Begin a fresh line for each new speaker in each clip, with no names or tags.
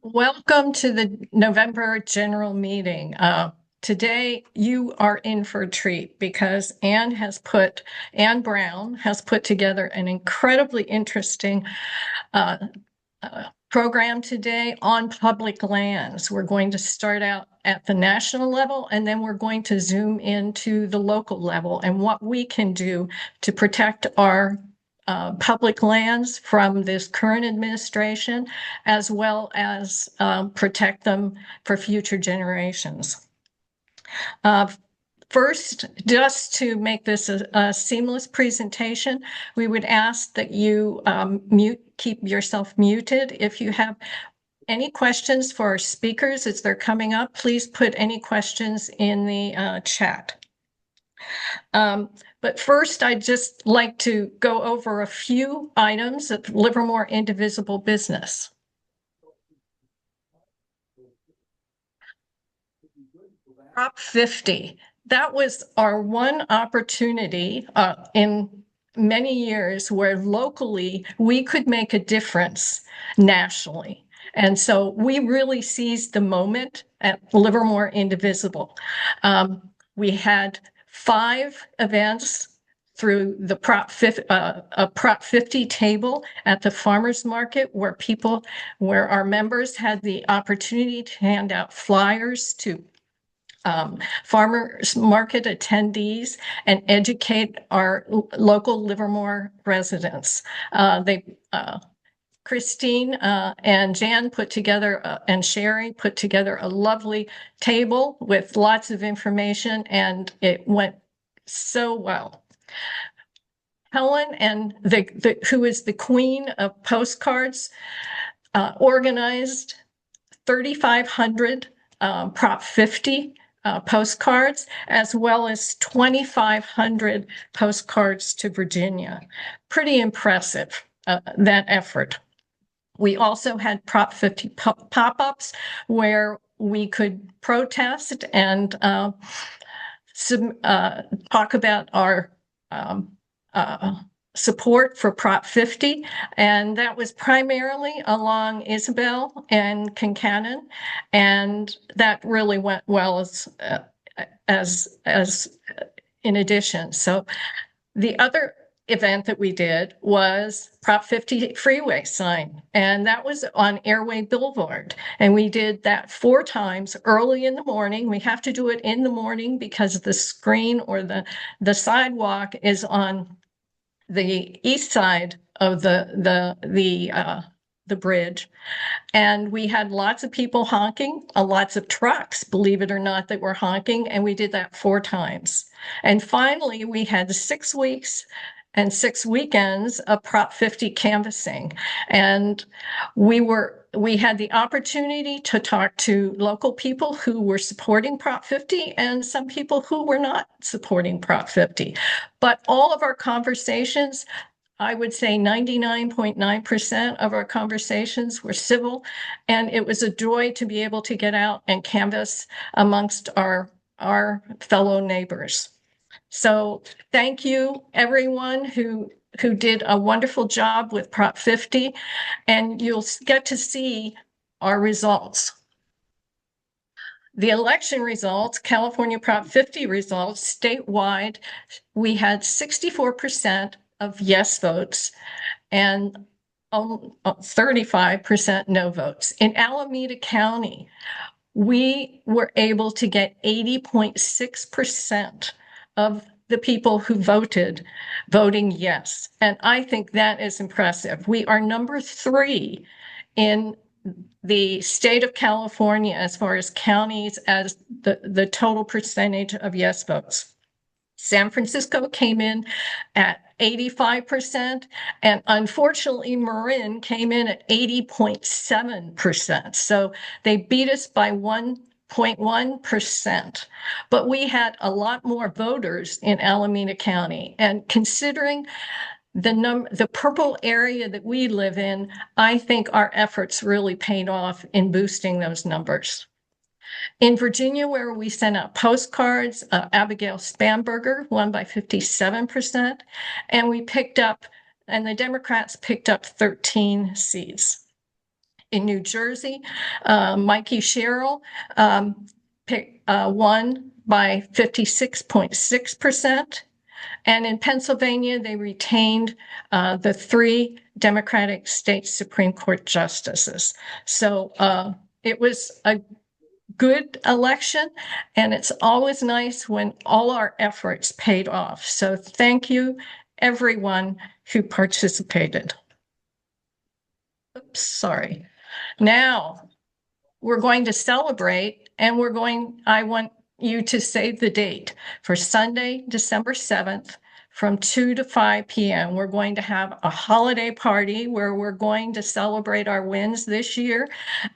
Welcome to the November general meeting. Today you are in for a treat because Ann Brown has put together an incredibly interesting uh, program today on public lands. We're going to start out at the national level, and then we're going to zoom into the local level and what we can do to protect our public lands from this current administration, as well as protect them for future generations. Uh, First, just to make this a seamless presentation, we would ask that you keep yourself muted. If you have any questions for our speakers as they're coming up, please put any questions in the chat. But first, I'd just like to go over a few items of Livermore Indivisible Business. Prop 50. That was our one opportunity in many years where locally we could make a difference nationally. And so we really seized the moment at Livermore Indivisible. We had 5 events through the Prop 50 table at the farmers market where our members had the opportunity to hand out flyers to farmers market attendees and educate our local Livermore residents. Christine and Jan and Sherry put together a lovely table with lots of information, and it went so well. Helen, who is the queen of postcards, organized 3,500 Prop 50 postcards, as well as 2,500 postcards to Virginia. Pretty impressive, that effort. We also had Prop 50 pop-ups where we could protest and talk about our support for Prop 50, and that was primarily along Isabel and Kincannon, and that really went well as in addition. So the other event that we did was Prop 50 freeway sign, and that was on Airway Boulevard. And we did that 4 times early in the morning. We have to do it in the morning because the screen or the sidewalk is on the east side of the bridge. And we had lots of people honking, lots of trucks, believe it or not, that were honking. And we did that 4 times. And finally, we had 6 weeks and 6 weekends of Prop 50 canvassing. And we had the opportunity to talk to local people who were supporting Prop 50 and some people who were not supporting Prop 50. But all of our conversations, I would say 99.9% of our conversations were civil, and it was a joy to be able to get out and canvass amongst our fellow neighbors. So thank you, everyone who did a wonderful job with Prop 50, and you'll get to see our results. The election results, California Prop 50 results, statewide, we had 64% of yes votes and 35% no votes. In Alameda County, we were able to get 80.6% of the people who voting yes. And I think that is impressive. We are number 3 in the state of California as far as counties as the total percentage of yes votes. San Francisco came in at 85%, and unfortunately, Marin came in at 80.7%. So they beat us by 1.1%. But we had a lot more voters in Alameda County. And considering the purple area that we live in, I think our efforts really paid off in boosting those numbers. In Virginia, where we sent out postcards, Abigail Spamberger won by 57%, and the Democrats picked up 13 seats. In New Jersey, Mikey Sherrill won by 56.6%. And in Pennsylvania, they retained the 3 Democratic state Supreme Court justices. So it was a good election, and it's always nice when all our efforts paid off. So thank you, everyone who participated. Oops, sorry. Now we're going to celebrate, and I want you to save the date for Sunday, December 7th from 2 to 5 p.m. We're going to have a holiday party where we're going to celebrate our wins this year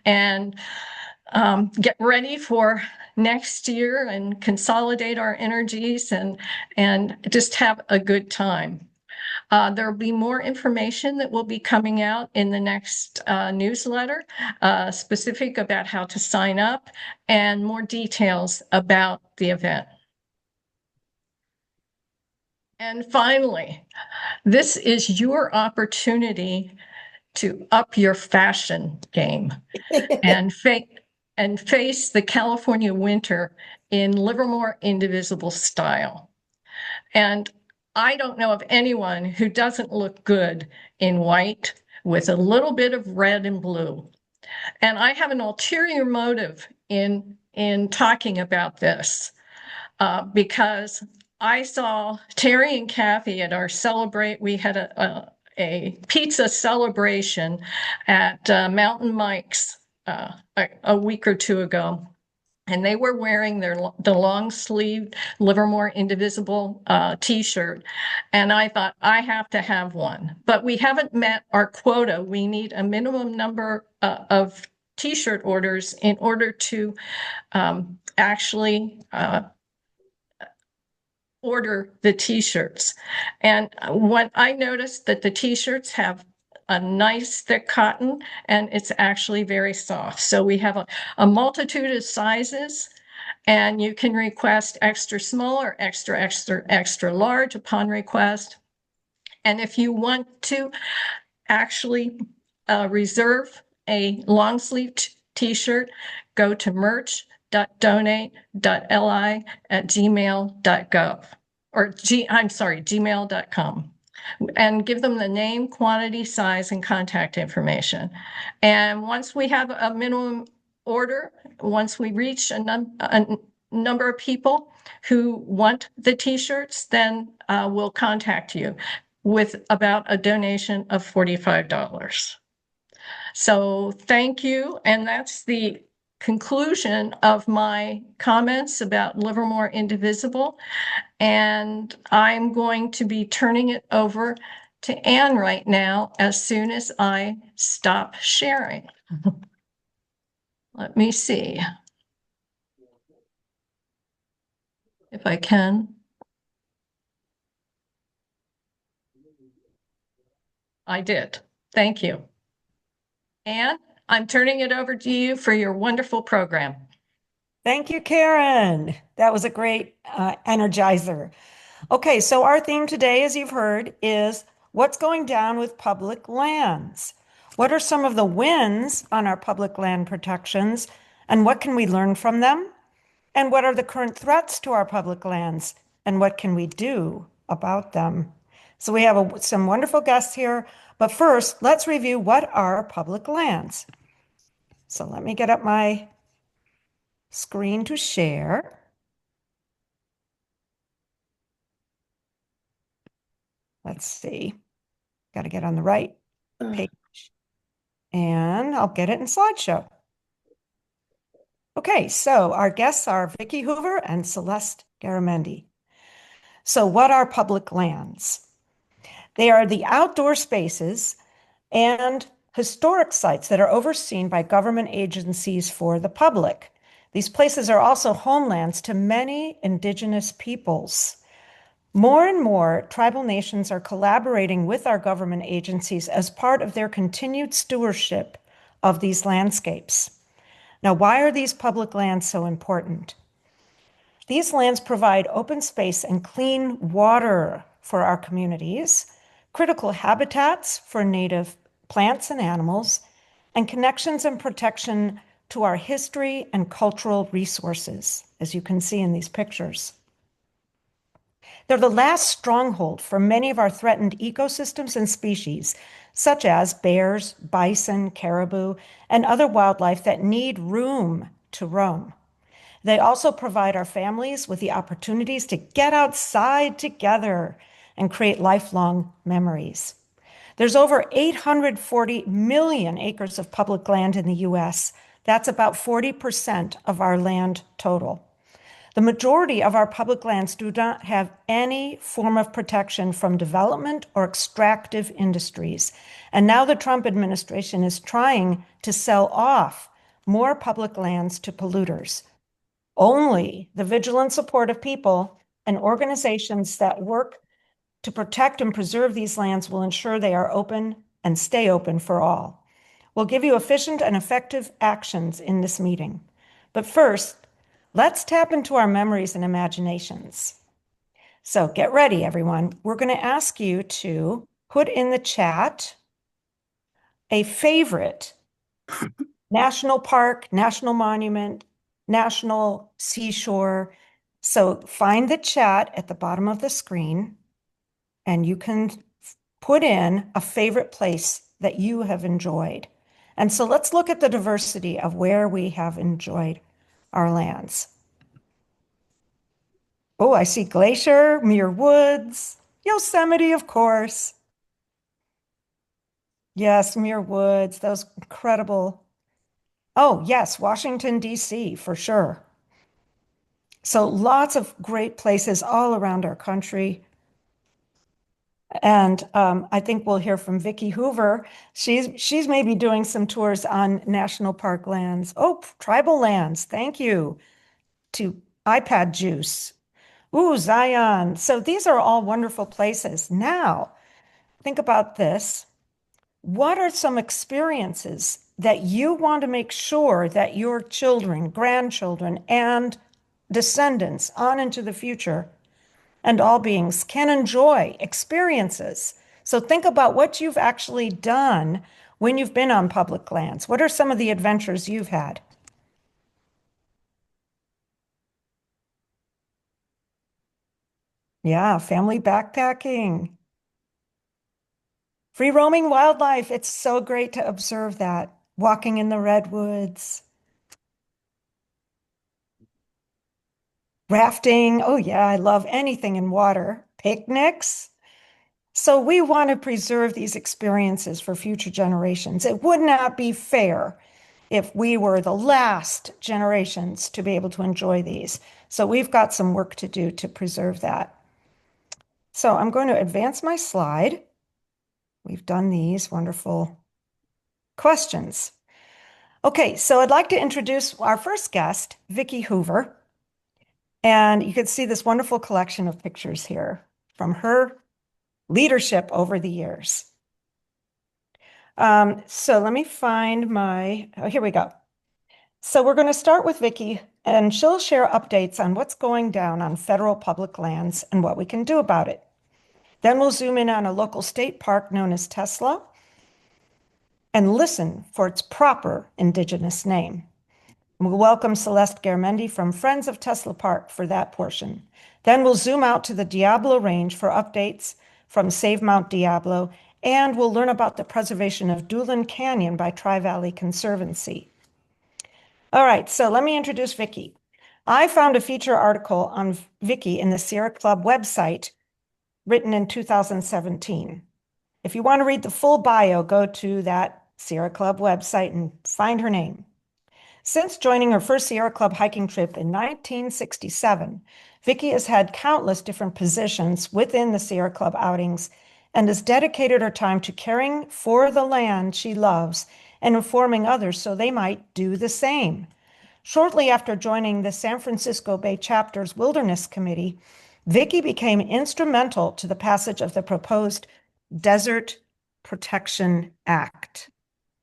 and get ready for next year and consolidate our energies and just have a good time. There will be more information that will be coming out in the next newsletter, specific about how to sign up and more details about the event. And finally, this is your opportunity to up your fashion game and face the California winter in Livermore Indivisible style. And I don't know of anyone who doesn't look good in white with a little bit of red and blue. And I have an ulterior motive in talking about this because I saw Terry and Kathy at our we had a pizza celebration at Mountain Mike's a week or two ago. And they were wearing the long-sleeved Livermore Indivisible T-shirt. And I thought, I have to have one. But we haven't met our quota. We need a minimum number of T-shirt orders in order to actually order the T-shirts. And when I noticed that the T-shirts have a nice thick cotton, and it's actually very soft. So we have a multitude of sizes, and you can request extra small or extra large upon request. And if you want to actually reserve a long sleeve T-shirt, go to merch.donate.li@gmail.gov or gmail.com. And give them the name, quantity, size, and contact information. And once we have a minimum order, once we reach a number of people who want the T-shirts, then we'll contact you with about a donation of $45. So thank you. And that's the conclusion of my comments about Livermore Indivisible. And I'm going to be turning it over to Anne right now as soon as I stop sharing. Let me see if I can. I did. Thank you. Anne, I'm turning it over to you for your wonderful program.
Thank you, Karen. That was a great energizer. Okay, so our theme today, as you've heard, is what's going down with public lands? What are some of the wins on our public land protections, and what can we learn from them? And what are the current threats to our public lands, and what can we do about them? So we have some wonderful guests here, but first, let's review what are public lands. So let me get up my screen to share. Let's see. Got to get on the right page. And I'll get it in slideshow. Okay, so our guests are Vicky Hoover and Celeste Garamendi. So what are public lands? They are the outdoor spaces and historic sites that are overseen by government agencies for the public. These places are also homelands to many indigenous peoples. More and more tribal nations are collaborating with our government agencies as part of their continued stewardship of these landscapes. Now, why are these public lands so important? These lands provide open space and clean water for our communities, critical habitats for native plants and animals, and connections and protection to our history and cultural resources, as you can see in these pictures. They're the last stronghold for many of our threatened ecosystems and species, such as bears, bison, caribou, and other wildlife that need room to roam. They also provide our families with the opportunities to get outside together and create lifelong memories. There's over 840 million acres of public land in the US. That's about 40% of our land total. The majority of our public lands do not have any form of protection from development or extractive industries. And now the Trump administration is trying to sell off more public lands to polluters. Only the vigilant support of people and organizations that work to protect and preserve these lands will ensure they are open and stay open for all. We'll give you efficient and effective actions in this meeting. But first, let's tap into our memories and imaginations. So get ready, everyone. We're going to ask you to put in the chat a favorite national park, national monument, national seashore. So find the chat at the bottom of the screen, and you can put in a favorite place that you have enjoyed. And so let's look at the diversity of where we have enjoyed our lands. Oh, I see Glacier, Muir Woods, Yosemite, of course. Yes, Muir Woods, those incredible. Oh, yes, Washington, D.C., for sure. So lots of great places all around our country. And I think we'll hear from Vicky Hoover. She's maybe doing some tours on national park lands. Oh, tribal lands. Thank you to iPad Juice. Ooh, Zion. So these are all wonderful places. Now, think about this. What are some experiences that you want to make sure that your children, grandchildren, and descendants on into the future and all beings can enjoy experiences? So think about what you've actually done when you've been on public lands. What are some of the adventures you've had? Yeah, family backpacking, free roaming wildlife. It's so great to observe that. Walking in the redwoods, rafting. Oh, yeah, I love anything in water. Picnics. So we want to preserve these experiences for future generations. It would not be fair if we were the last generations to be able to enjoy these. So we've got some work to do to preserve that. So I'm going to advance my slide. We've done these wonderful questions. Okay, so I'd like to introduce our first guest, Vicky Hoover. And you can see this wonderful collection of pictures here from her leadership over the years. So let me find oh, here we go. So we're going to start with Vicky, and she'll share updates on what's going down on federal public lands and what we can do about it. Then we'll zoom in on a local state park known as Tesla and listen for its proper Indigenous name. We'll welcome Celeste Garamendi from Friends of Tesla Park for that portion. Then we'll zoom out to the Diablo Range for updates from Save Mount Diablo, and we'll learn about the preservation of Doolin Canyon by Tri-Valley Conservancy. All right, so let me introduce Vicky. I found a feature article on Vicky in the Sierra Club website written in 2017. If you want to read the full bio, go to that Sierra Club website and find her name. Since joining her first Sierra Club hiking trip in 1967, Vicky has had countless different positions within the Sierra Club outings and has dedicated her time to caring for the land she loves and informing others so they might do the same. Shortly after joining the San Francisco Bay Chapter's Wilderness Committee, Vicky became instrumental to the passage of the proposed Desert Protection Act.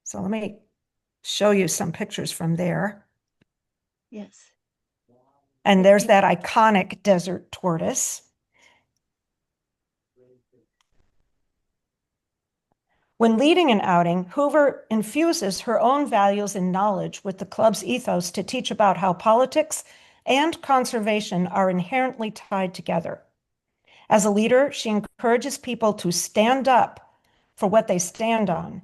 So let me show you some pictures from there.
Yes.
And there's that iconic desert tortoise. When leading an outing, Hoover infuses her own values and knowledge with the club's ethos to teach about how politics and conservation are inherently tied together. As a leader, she encourages people to stand up for what they stand on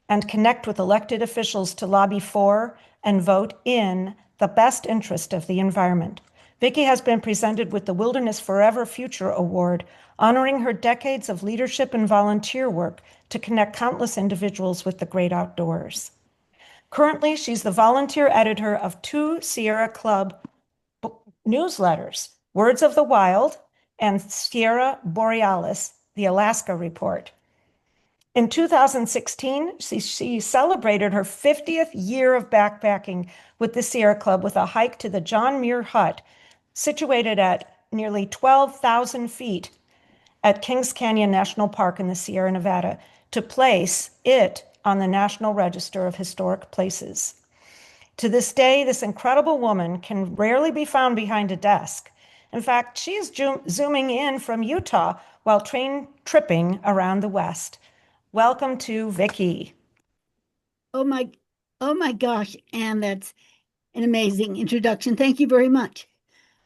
and connect with elected officials to lobby for and vote in the best interest of the environment. Vicky has been presented with the Wilderness Forever Future Award, honoring her decades of leadership and volunteer work to connect countless individuals with the great outdoors. Currently, she's the volunteer editor of 2 Sierra Club newsletters, Words of the Wild and Sierra Borealis, the Alaska Report. In 2016, she celebrated her 50th year of backpacking with the Sierra Club with a hike to the John Muir Hut, situated at nearly 12,000 feet at Kings Canyon National Park in the Sierra Nevada, to place it on the National Register of Historic Places. To this day, this incredible woman can rarely be found behind a desk. In fact, she is zooming in from Utah while train tripping around the West. Welcome to Vicky.
Oh my gosh, Anne, that's an amazing introduction. Thank you very much.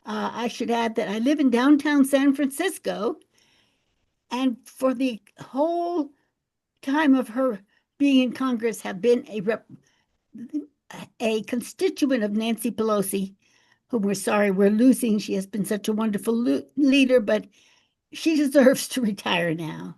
I should add that I live in downtown San Francisco, and for the whole time of her being in Congress, have been a constituent of Nancy Pelosi, whom we're sorry we're losing. She has been such a wonderful leader, but she deserves to retire now.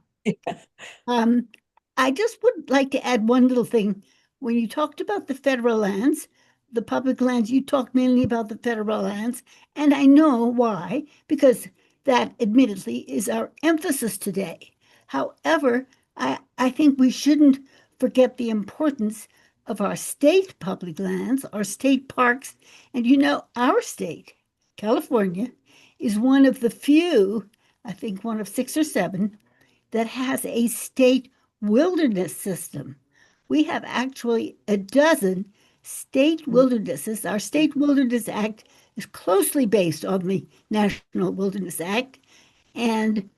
I just would like to add one little thing. When you talked about the federal lands, the public lands, you talked mainly about the federal lands, and I know why, because that admittedly is our emphasis today. However, I think we shouldn't forget the importance of our state public lands, our state parks, and our state, California, is one of the few, I think one of 6 or 7, that has a state wilderness system. We have actually a dozen state wildernesses. Our State Wilderness Act is closely based on the National Wilderness Act, and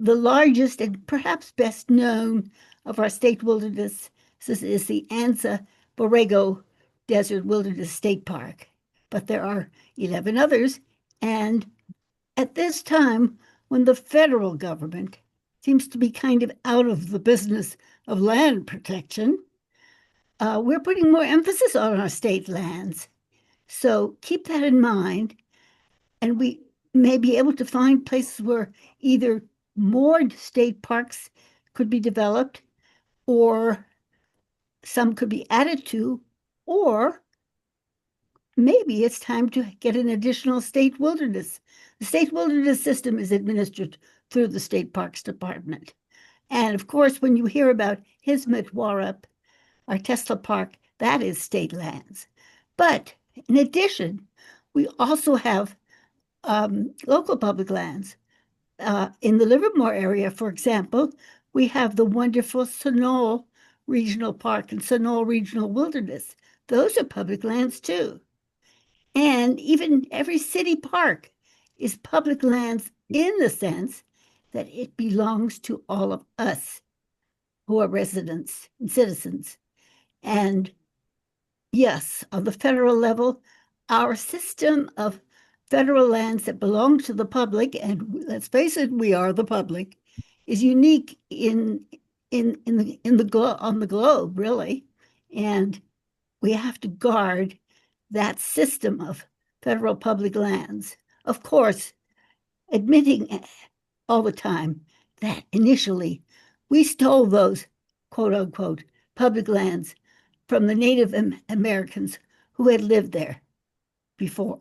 the largest and perhaps best known of our state wilderness is the Anza Borrego Desert Wilderness State Park. But there are 11 others, and at this time, when the federal government seems to be kind of out of the business of land protection, we're putting more emphasis on our state lands. So keep that in mind, and we may be able to find places where either more state parks could be developed, or some could be added to, or maybe it's time to get an additional state wilderness. The state wilderness system is administered through the State Parks Department. And of course, when you hear about Hismet Warep, our Tesla Park, that is state lands. But in addition, we also have local public lands. In the Livermore area, for example, we have the wonderful Sunol Regional Park and Sunol Regional Wilderness. Those are public lands too. And even every city park is public lands in the sense that it belongs to all of us who are residents and citizens. And yes, on the federal level, our system of federal lands that belong to the public, and let's face it, we are the public, is unique on the globe, really. And we have to guard that system of federal public lands. Of course, admitting all the time that initially we stole those quote unquote public lands from the Native Americans who had lived there before.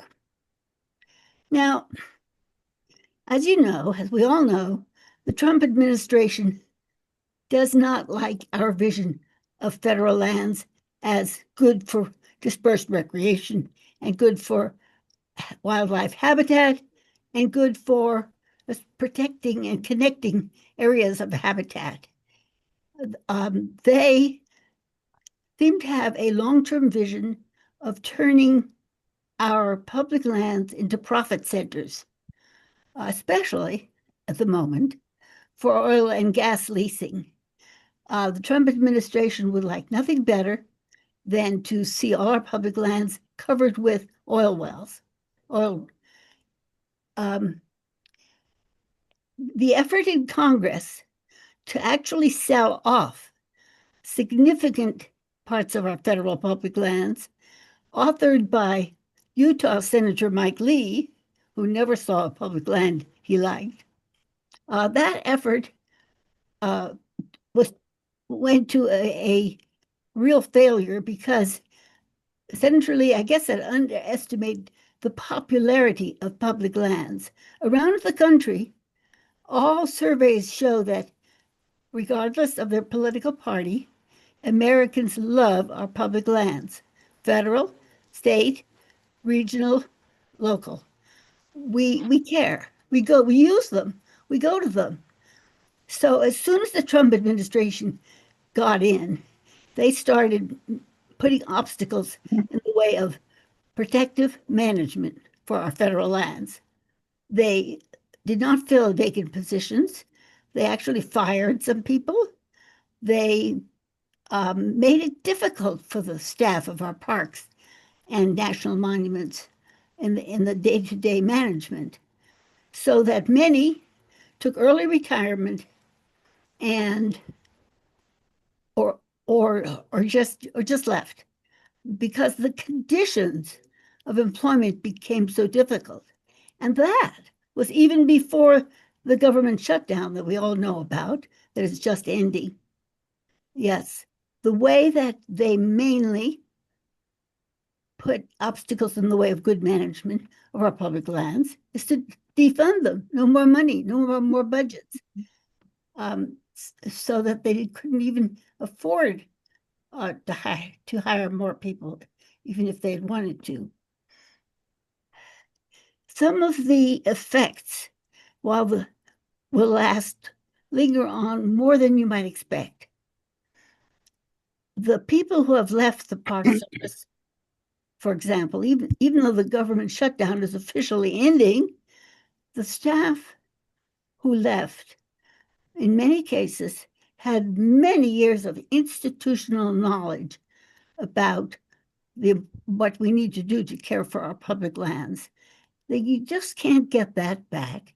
Now, as you know, as we all know, the Trump administration does not like our vision of federal lands as good for dispersed recreation and good for wildlife habitat and good for protecting and connecting areas of habitat. They seem to have a long-term vision of turning our public lands into profit centers, especially at the moment for oil and gas leasing. The Trump administration would like nothing better than to see all our public lands covered with oil wells. The effort in Congress to actually sell off significant parts of our federal public lands, authored by Utah Senator Mike Lee, who never saw a public land he liked. That effort went to a real failure because Senator Lee, I guess, had underestimated the popularity of public lands. Around the country, all surveys show that regardless of their political party, Americans love our public lands, federal, state, regional, local. We care. We use them. We go to them. So as soon as the Trump administration got in, they started putting obstacles in the way of protective management for our federal lands. They did not fill vacant positions. They actually fired some people. They made it difficult for the staff of our parks and national monuments in the day-to-day management, so that many took early retirement and or just left because the conditions of employment became so difficult. And that was even before the government shutdown that we all know about, that is just ending. Yes, the way that they mainly put obstacles in the way of good management of our public lands is to defund them. No more money, no more budgets, so that they couldn't even afford to hire more people, even if they had wanted to. Some of the effects, will linger on more than you might expect. The people who have left the Park Service, for example, even though the government shutdown is officially ending, the staff who left, in many cases, had many years of institutional knowledge about what we need to do to care for our public lands. You just can't get that back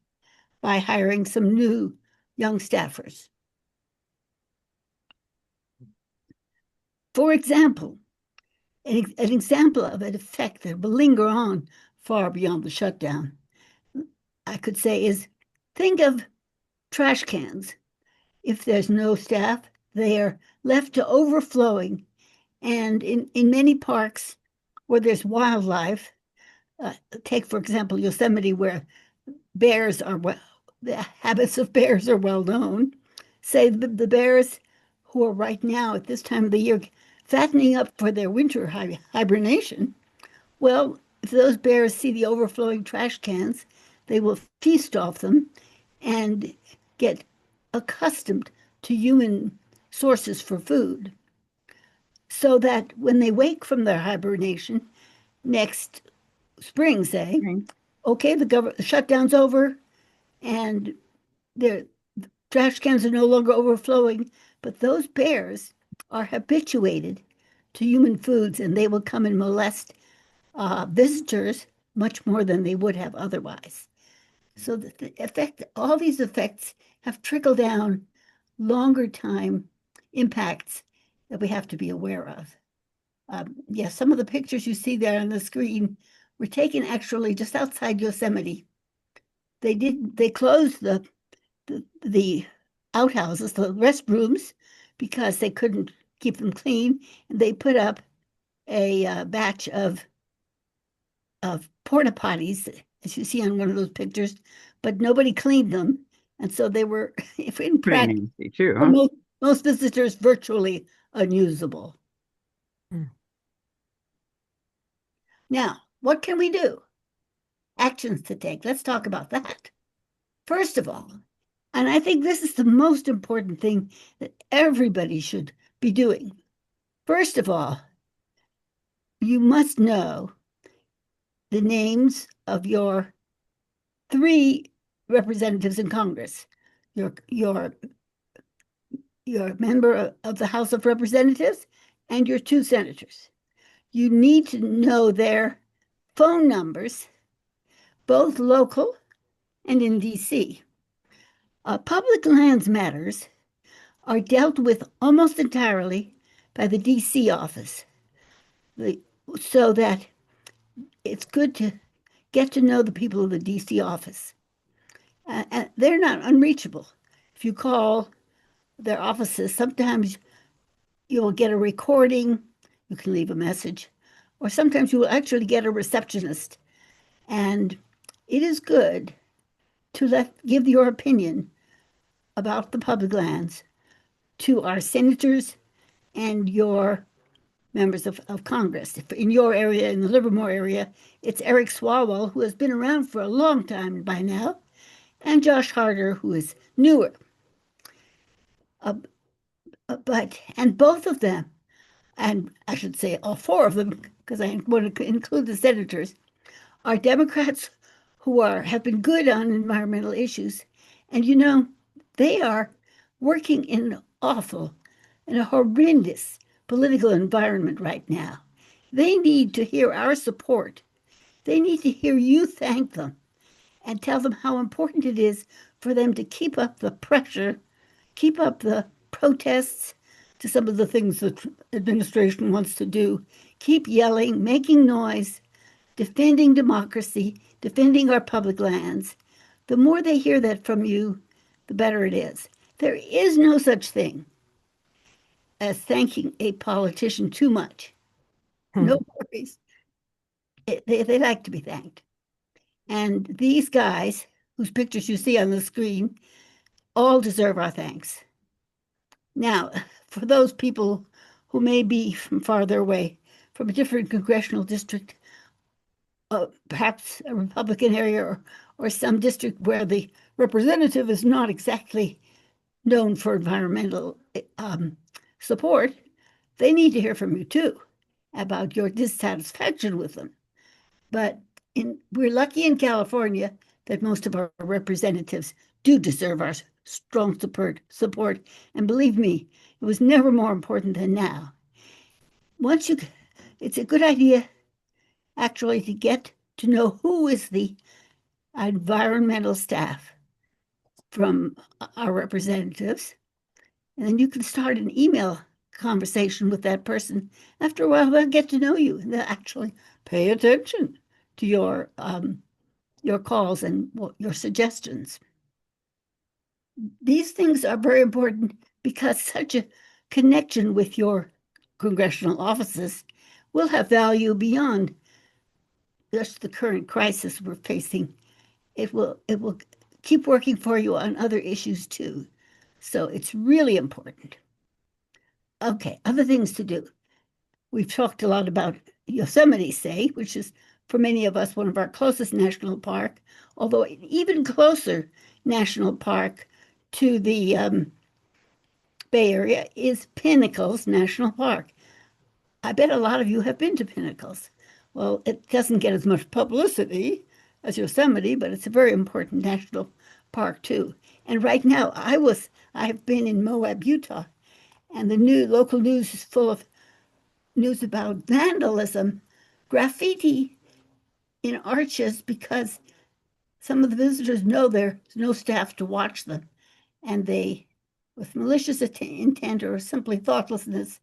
by hiring some new young staffers. For example, an example of an effect that will linger on far beyond the shutdown, I could say, is think of trash cans. If there's no staff, they are left to overflowing. And in many parks where there's wildlife, take, for example, Yosemite, where the habits of bears are well known. Say the bears who are right now at this time of the year fattening up for their winter hibernation. Well, if those bears see the overflowing trash cans, they will feast off them and get accustomed to human sources for food. So that when they wake from their hibernation next spring, say, okay, the shutdown's over and the trash cans are no longer overflowing, but those bears are habituated to human foods and they will come and molest visitors much more than they would have otherwise. So all these effects have trickle down longer time impacts that we have to be aware of. Yes, some of the pictures you see there on the screen were taken actually just outside Yosemite. They closed the outhouses, the restrooms, because they couldn't keep them clean, and they put up a batch of porta potties, as you see on one of those pictures, but nobody cleaned them, and so they were, if in practice,
too, huh?
most visitors virtually unusable. Now, what can we do? Actions to take. Let's talk about that. First of all, and I think this is the most important thing that everybody should be doing. First of all, you must know the names of your 3 representatives in Congress, your you're a member of the House of Representatives, and your 2 senators. You need to know their phone numbers, both local and in DC. Public lands matters are dealt with almost entirely by the DC office, so that it's good to get to know the people of the DC office. And they're not unreachable. If you call their offices, sometimes you will get a recording, you can leave a message, or sometimes you will actually get a receptionist. And it is good to give your opinion about the public lands to our senators and your members of Congress. In your area, in the Livermore area, it's Eric Swalwell, who has been around for a long time by now, and Josh Harder, who is newer. And both of them, and I should say all 4 of them, because I want to include the senators, are Democrats who have been good on environmental issues. And they are working in a horrendous political environment right now. They need to hear our support. They need to hear you thank them and tell them how important it is for them to keep up the pressure, keep up the protests to some of the things the administration wants to do, keep yelling, making noise, defending democracy, defending our public lands. The more they hear that from you, the better it is. There is no such thing as thanking a politician too much. No worries. They like to be thanked. And these guys, whose pictures you see on the screen, all deserve our thanks. Now, for those people who may be from farther away, from a different congressional district, perhaps a Republican area or some district where the representative is not exactly known for environmental support, they need to hear from you too about your dissatisfaction with them. But we're lucky in California that most of our representatives do deserve our strong support. And believe me, it was never more important than now. It's a good idea actually to get to know who is the environmental staff from our representatives. And then you can start an email conversation with that person. After a while, they'll get to know you and they'll actually pay attention to your calls and your suggestions. These things are very important because such a connection with your congressional offices will have value beyond just the current crisis we're facing. It will keep working for you on other issues too. So it's really important. Okay, other things to do. We've talked a lot about Yosemite, say, which is for many of us one of our closest national park, although an even closer national park to the Bay Area is Pinnacles National Park. I bet a lot of you have been to Pinnacles. Well, it doesn't get as much publicity as Yosemite, but it's a very important national park too. And right now, I have been in Moab, Utah, and the local news is full of news about vandalism, graffiti in arches, because some of the visitors know there's no staff to watch them, and they, with malicious intent or simply thoughtlessness,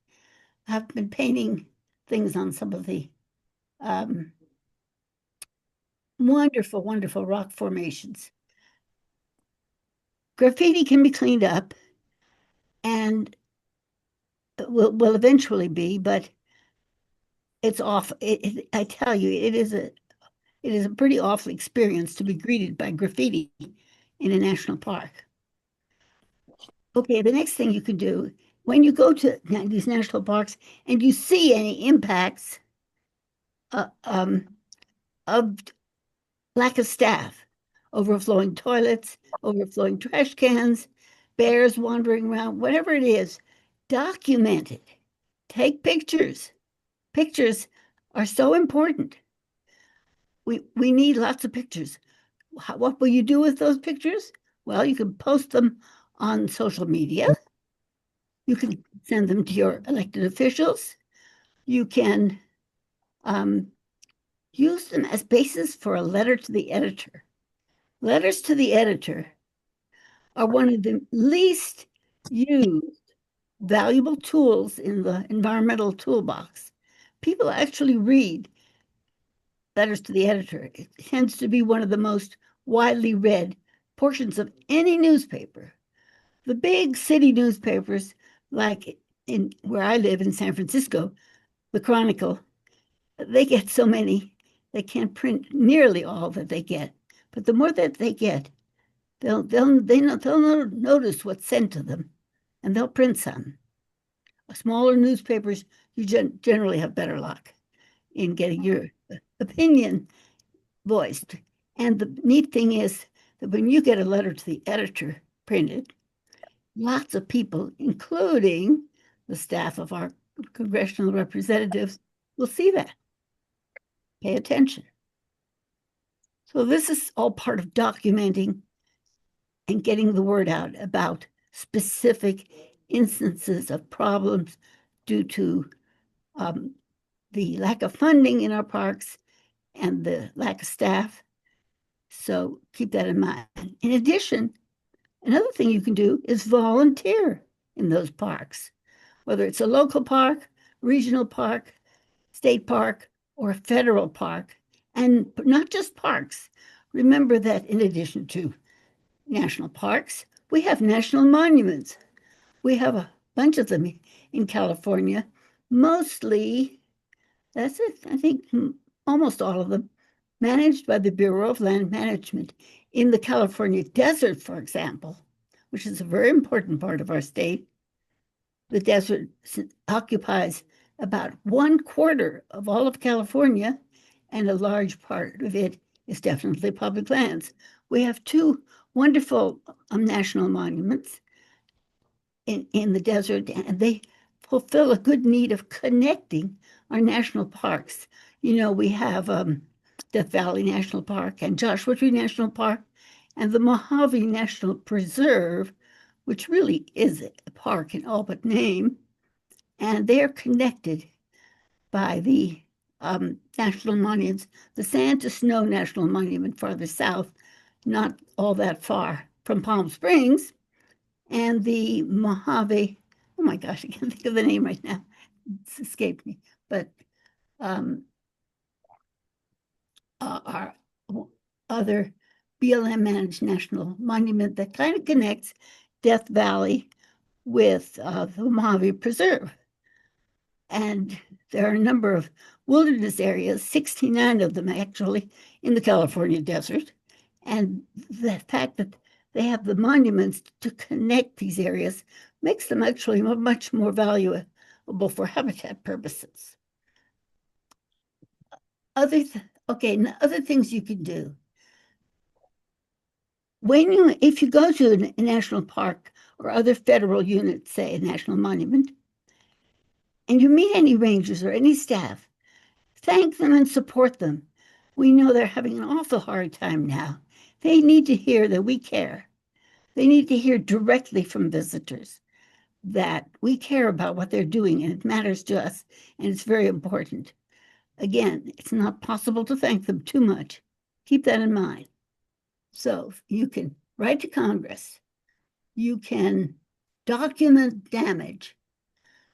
have been painting things on some of the wonderful, wonderful rock formations. Graffiti can be cleaned up and will eventually be, but it's off. I tell you, it is a pretty awful experience to be greeted by graffiti in a national park. Okay, the next thing you can do when you go to these national parks and you see any impacts of lack of staff, overflowing toilets, overflowing trash cans, bears wandering around, whatever it is, document it. Take pictures. Pictures are so important. We need lots of pictures. What will you do with those pictures? Well, you can post them on social media. You can send them to your elected officials. You can use them as basis for a letter to the editor. Letters to the editor are one of the least used valuable tools in the environmental toolbox. People actually read letters to the editor. It tends to be one of the most widely read portions of any newspaper. The big city newspapers, like in where I live in San Francisco, the Chronicle, they get so many, they can't print nearly all that they get. But the more that they get, they'll notice what's sent to them, and they'll print some. Smaller newspapers, you generally have better luck in getting your opinion voiced. And the neat thing is that when you get a letter to the editor printed, lots of people, including the staff of our congressional representatives, will see that. Pay attention. So this is all part of documenting and getting the word out about specific instances of problems due to the lack of funding in our parks and the lack of staff. So keep that in mind. In addition, another thing you can do is volunteer in those parks, whether it's a local park, regional park, state park, or a federal park, and not just parks. Remember that in addition to national parks, we have national monuments. We have a bunch of them in California, mostly, that's it, I think almost all of them, managed by the Bureau of Land Management. In the California desert, for example, which is a very important part of our state, the desert occupies about 1/4 of all of California, and a large part of it is definitely public lands. We have two wonderful national monuments in the desert, and they fulfill a good need of connecting our national parks. You know, we have Death Valley National Park and Joshua Tree National Park and the Mojave National Preserve, which really is a park in all but name, and they are connected by the national monuments. The Sand to Snow National Monument farther south, not all that far from Palm Springs, and the Mojave, oh my gosh, I can't think of the name right now. It's escaped me, but our other BLM managed national monument that kind of connects Death Valley with the Mojave Preserve. And there are a number of wilderness areas, 69 of them actually, in the California desert. And the fact that they have the monuments to connect these areas makes them actually much more valuable for habitat purposes. Other things you can do. If you go to a national park or other federal unit, say a national monument, and you meet any rangers or any staff, thank them and support them. We know they're having an awful hard time now. They need to hear that we care. They need to hear directly from visitors that we care about what they're doing and it matters to us and it's very important. Again, it's not possible to thank them too much. Keep that in mind. So you can write to Congress. You can document damage.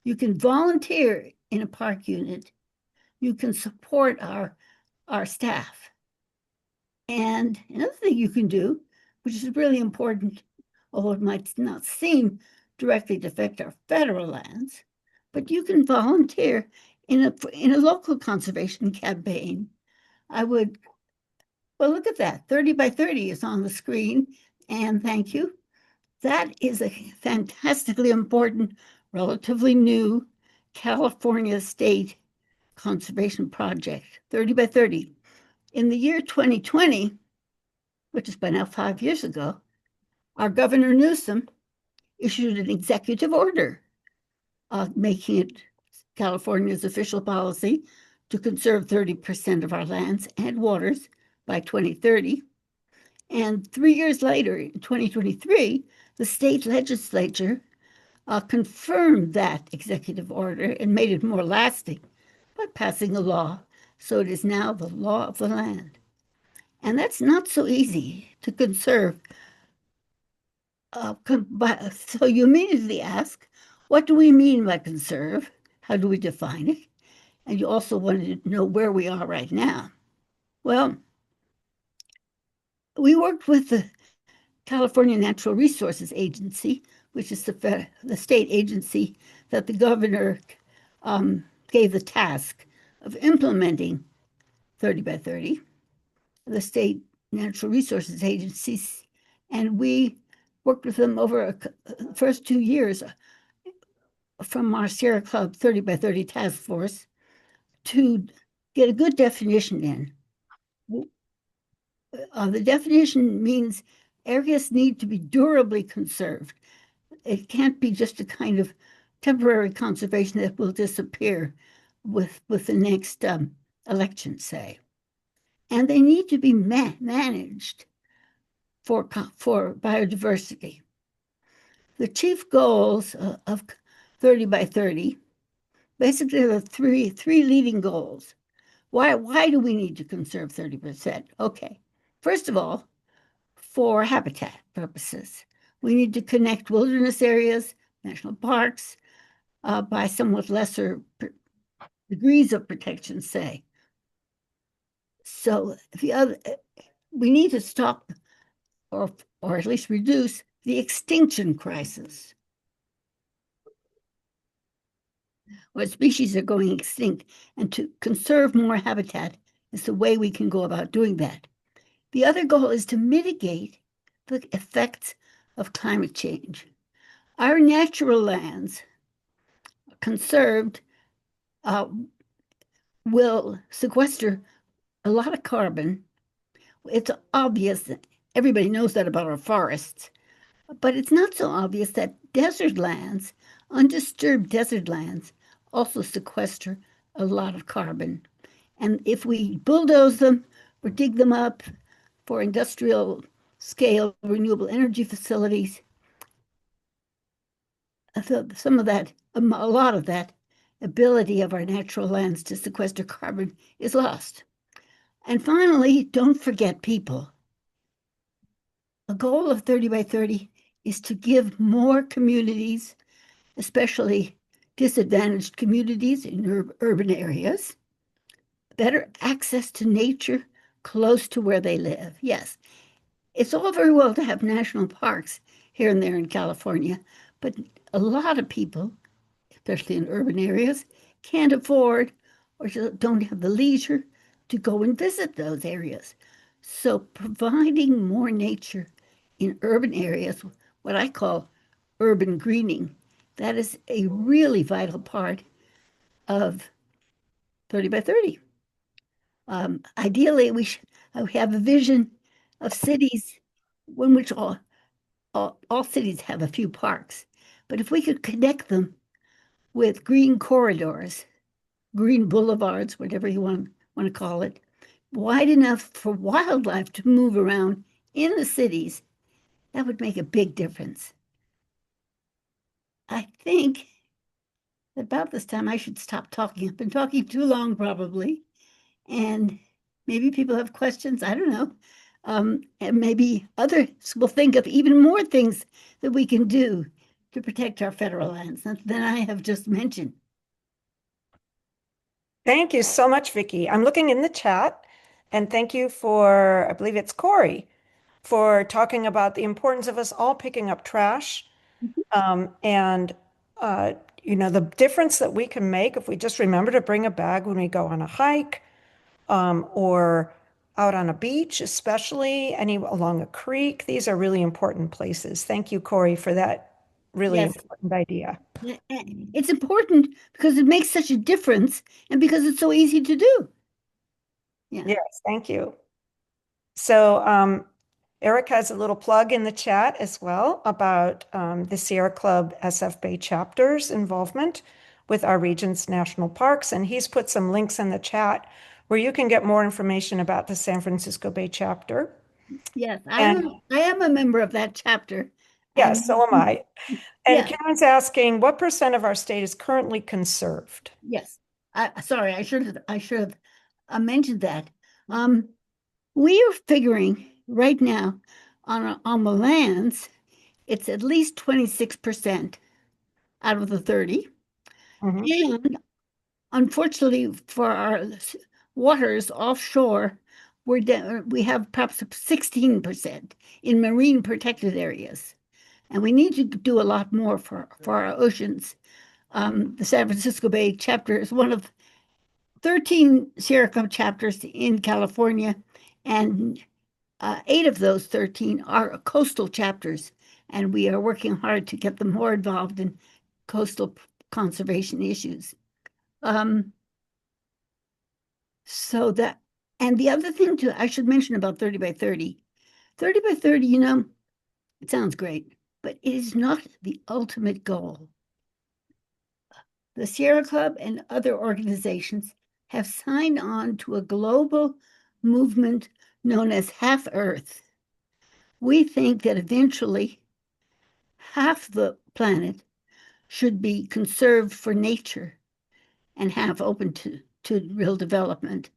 You can volunteer in a park unit. You can support our staff. And another thing you can do, which is really important, although it might not seem directly to affect our federal lands, but you can volunteer in a local conservation campaign. Well, look at that. 30 by 30 is on the screen, and thank you. That is a fantastically important, relatively new California state conservation project, 30 by 30. In the year 2020, which is by now 5 years ago, our Governor Newsom issued an executive order making it California's official policy to conserve 30% of our lands and waters by 2030. And 3 years later, in 2023, the state legislature confirmed that executive order and made it more lasting by passing a law. So it is now the law of the land. And that's not so easy to conserve. So you immediately ask, what do we mean by conserve? How do we define it? And you also wanted to know where we are right now. Well, we worked with the California Natural Resources Agency, which is the state agency that the governor gave the task of implementing 30 by 30, the state natural resources agencies, and we worked with them over the first 2 years from our Sierra Club 30 by 30 task force to get a good definition in. The definition means areas need to be durably conserved. It can't be just a kind of temporary conservation that will disappear with the next election, say. And they need to be managed for biodiversity. The chief goals of 30 by 30, basically the three leading goals. Why do we need to conserve 30%? Okay, first of all, for habitat purposes. We need to connect wilderness areas, national parks, by somewhat lesser degrees of protection, say. So we need to stop or at least reduce the extinction crisis, where species are going extinct, and to conserve more habitat is the way we can go about doing that. The other goal is to mitigate the effects of climate change. Our natural lands, conserved, will sequester a lot of carbon. It's obvious that everybody knows that about our forests, but it's not so obvious that desert lands, undisturbed desert lands, also sequester a lot of carbon. And if we bulldoze them or dig them up for industrial scale renewable energy facilities, some of that, a lot of that ability of our natural lands to sequester carbon is lost. And finally, don't forget people. A goal of 30 by 30 is to give more communities, especially disadvantaged communities in urban areas, better access to nature close to where they live. Yes, it's all very well to have national parks here and there in California, but a lot of people, especially in urban areas, can't afford or don't have the leisure to go and visit those areas. So providing more nature in urban areas, what I call urban greening, that is a really vital part of 30 by 30. Ideally, we have a vision of cities in which all cities have a few parks. But if we could connect them with green corridors, green boulevards, whatever you want to call it, wide enough for wildlife to move around in the cities, that would make a big difference. I think about this time I should stop talking. I've been talking too long, probably. And maybe people have questions. I don't know. And maybe others will think of even more things that we can do to protect our federal lands than I have just mentioned.
Thank you so much, Vicky. I'm looking in the chat, and thank you for, I believe it's Corey, for talking about the importance of us all picking up trash. And the difference that we can make if we just remember to bring a bag when we go on a hike, or out on a beach, especially along a creek. These are really important places. Thank you, Corey, for that really important idea.
It's important because it makes such a difference and because it's so easy to do. Yeah.
Yes, thank you. So Eric has a little plug in the chat as well about the Sierra Club SF Bay chapter's involvement with our region's national parks. And he's put some links in the chat where you can get more information about the San Francisco Bay chapter.
Yes, I am a member of that chapter.
Yes, so am I. And
Yeah,
Karen's asking, what percent of our state is currently conserved?
yes. Sorry, I should have mentioned that. Um, we are figuring right now on the lands, it's at least 26% out of the 30.
Mhm.
And unfortunately for our waters offshore, we have perhaps 16% in marine protected areas. And we need to do a lot more for our oceans. The San Francisco Bay chapter is one of 13 Sierra Club chapters in California, and 8 of those 13 are coastal chapters, and we are working hard to get them more involved in coastal conservation issues. Um, so that, and the other thing too, I should mention about 30 by 30. 30 by 30, it sounds great, but it is not the ultimate goal. The Sierra Club and other organizations have signed on to a global movement known as Half Earth. We think that eventually half the planet should be conserved for nature and half open to real development.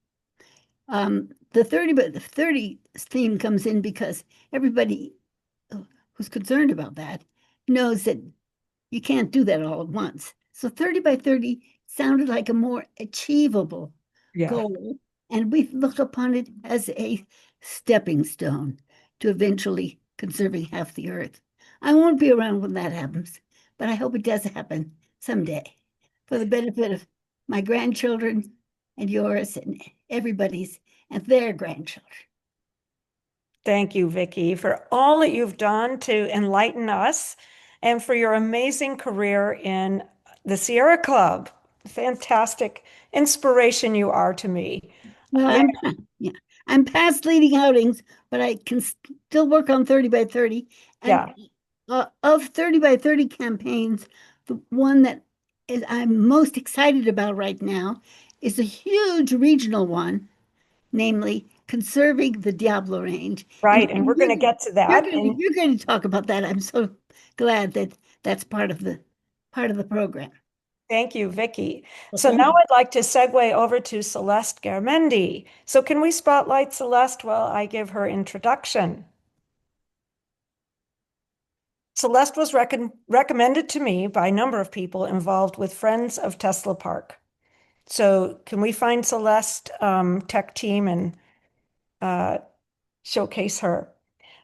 The 30 by 30 theme comes in because everybody who's concerned about that knows that you can't do that all at once. So 30 by 30 sounded like a more achievable
Yeah.
goal, and we look upon it as a stepping stone to eventually conserving half the earth. I won't be around when that happens, but I hope it does happen someday for the benefit of my grandchildren and yours and everybody's and their grandchildren.
Thank you, Vicky, for all that you've done to enlighten us and for your amazing career in the Sierra Club. Fantastic inspiration you are to me.
Well,
Yeah,
yeah, I'm past leading outings, but I can still work on 30 by 30. And
yeah,
of 30 by 30 campaigns, the one that I'm most excited about right now is a huge regional one, namely conserving the Diablo Range.
right. And we're going to get to that. And
You're going to talk about that. I'm so glad that that's part of the program.
thank you, Vicky.
Well,
So
thank
now
you.
I'd like to segue over to Celeste Garamendi. So can we spotlight Celeste while I give her introduction? Celeste was recommended to me by a number of people involved with Friends of Tesla Park. So can we find Celeste tech team and uh, showcase her?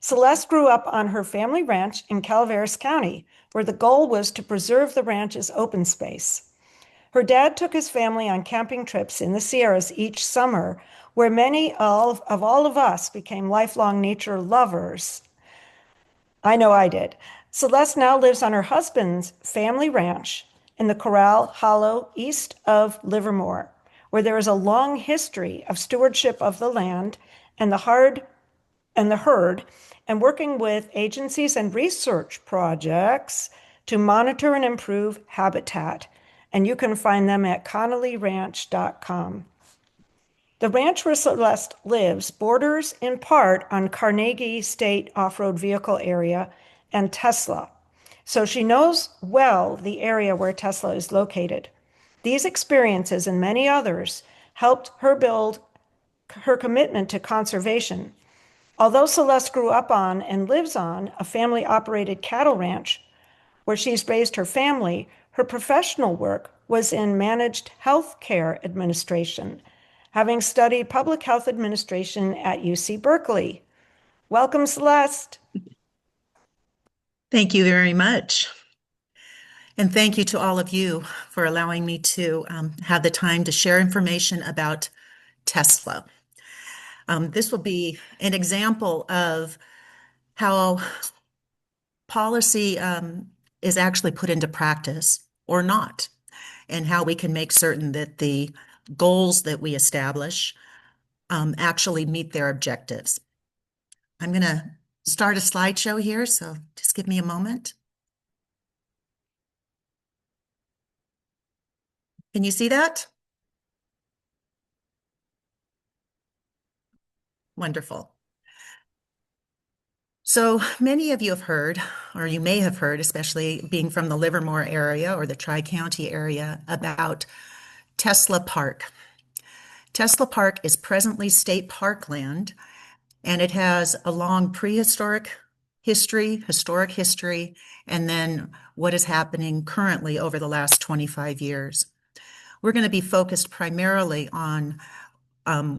Celeste grew up on her family ranch in Calaveras County, where the goal was to preserve the ranch's open space. Her dad took his family on camping trips in the Sierras each summer, where many of all of us became lifelong nature lovers. I know I did. Celeste now lives on her husband's family ranch in the Corral Hollow east of Livermore, where there is a long history of stewardship of the land and the herd, and working with agencies and research projects to monitor and improve habitat. And you can find them at connollyranch.com. The ranch where Celeste lives borders in part on Carnegie State Off-Road Vehicle Area and Tesla. So she knows well the area where Tesla is located. These experiences and many others helped her build her commitment to conservation. Although Celeste grew up on and lives on a family-operated cattle ranch where she's raised her family, her professional work was in managed health care administration, having studied public health administration at UC Berkeley. Welcome, Celeste.
Thank you very much. And thank you to all of you for allowing me to have the time to share information about Tesla. This will be an example of how policy is actually put into practice or not, and how we can make certain that the goals that we establish actually meet their objectives. I'm going to start a slideshow here, so just give me a moment. Can you see that? Wonderful. So many of you have heard, or you may have heard, especially being from the Livermore area or the Tri-County area, about Tesla Park. Tesla Park is presently state parkland, and it has a long prehistoric history, historic history, and then what is happening currently over the last 25 years. We're going to be focused primarily on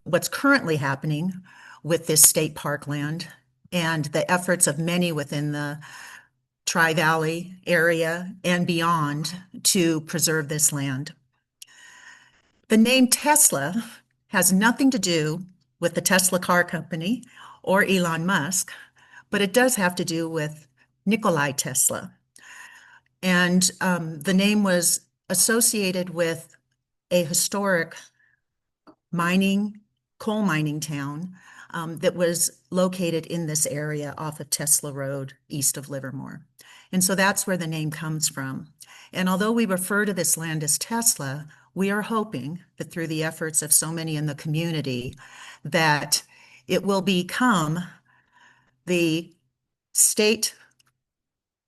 what's currently happening with this state parkland and the efforts of many within the Tri-Valley area and beyond to preserve this land. The name Tesla has nothing to do with the Tesla car company or Elon Musk, but it does have to do with Nikolai Tesla. And the name was associated with a historic coal mining town that was located in this area off of Tesla Road, east of Livermore. And so that's where the name comes from. And although we refer to this land as Tesla, we are hoping that through the efforts of so many in the community, that it will become the state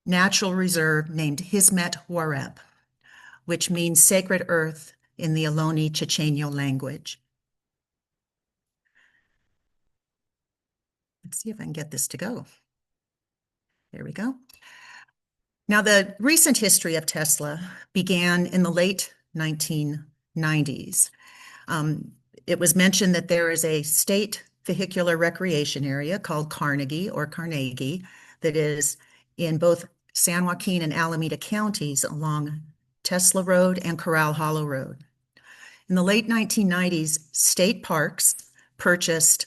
natural reserve named Hismet Warep, which means sacred earth in the Ohlone Chochenyo language. Let's see if I can get this to go. There we go. Now, the recent history of Tesla began in the late 1990s. It was mentioned that there is a state vehicular recreation area called Carnegie that is in both San Joaquin and Alameda counties along Tesla Road and Corral Hollow Road. In the late 1990s, state parks purchased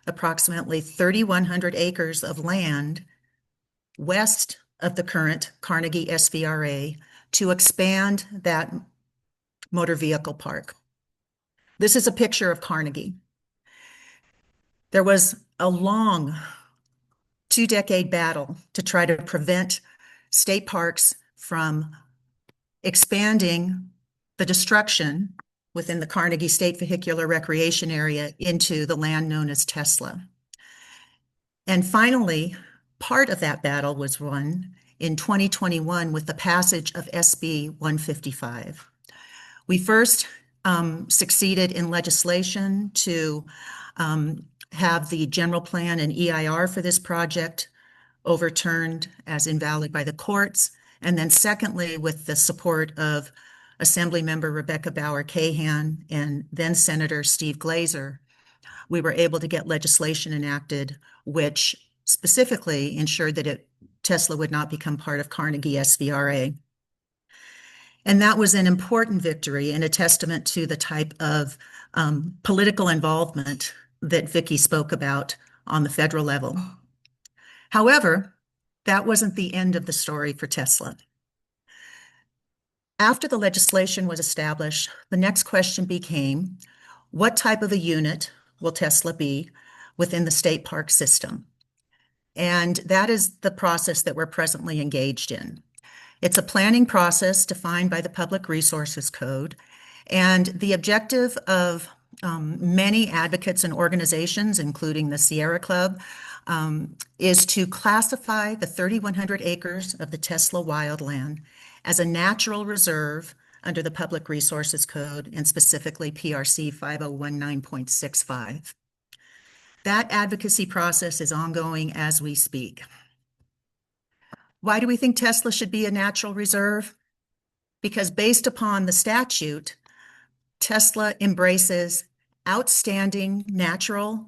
approximately 3,100 acres of land west of the current Carnegie SVRA to expand that motor vehicle park. This is a picture of Carnegie. There was a long 2-decade battle to try to prevent state parks from expanding the destruction within the Carnegie State Vehicular Recreation Area into the land known as Tesla. And finally, part of that battle was won in 2021 with the passage of SB 155. We first succeeded in legislation to have the general plan and EIR for this project overturned as invalid by the courts. And then secondly, with the support of Assemblymember Rebecca Bauer-Cahan and then Senator Steve Glazer, we were able to get legislation enacted which specifically ensured that Tesla would not become part of Carnegie SVRA. And that was an important victory and a testament to the type of political involvement that Vicky spoke about on the federal level. However, that wasn't the end of the story for Tesla. After the legislation was established, the next question became, what type of a unit will Tesla be within the state park system? And that is the process that we're presently engaged in. It's a planning process defined by the Public Resources Code, and the objective of many advocates and organizations, including the Sierra Club, is to classify the 3,100 acres of the Tesla wildland as a natural reserve under the Public Resources Code, and specifically PRC 5019.65. That advocacy process is ongoing as we speak. Why do we think Tesla should be a natural reserve? Because based upon the statute, Tesla embraces outstanding natural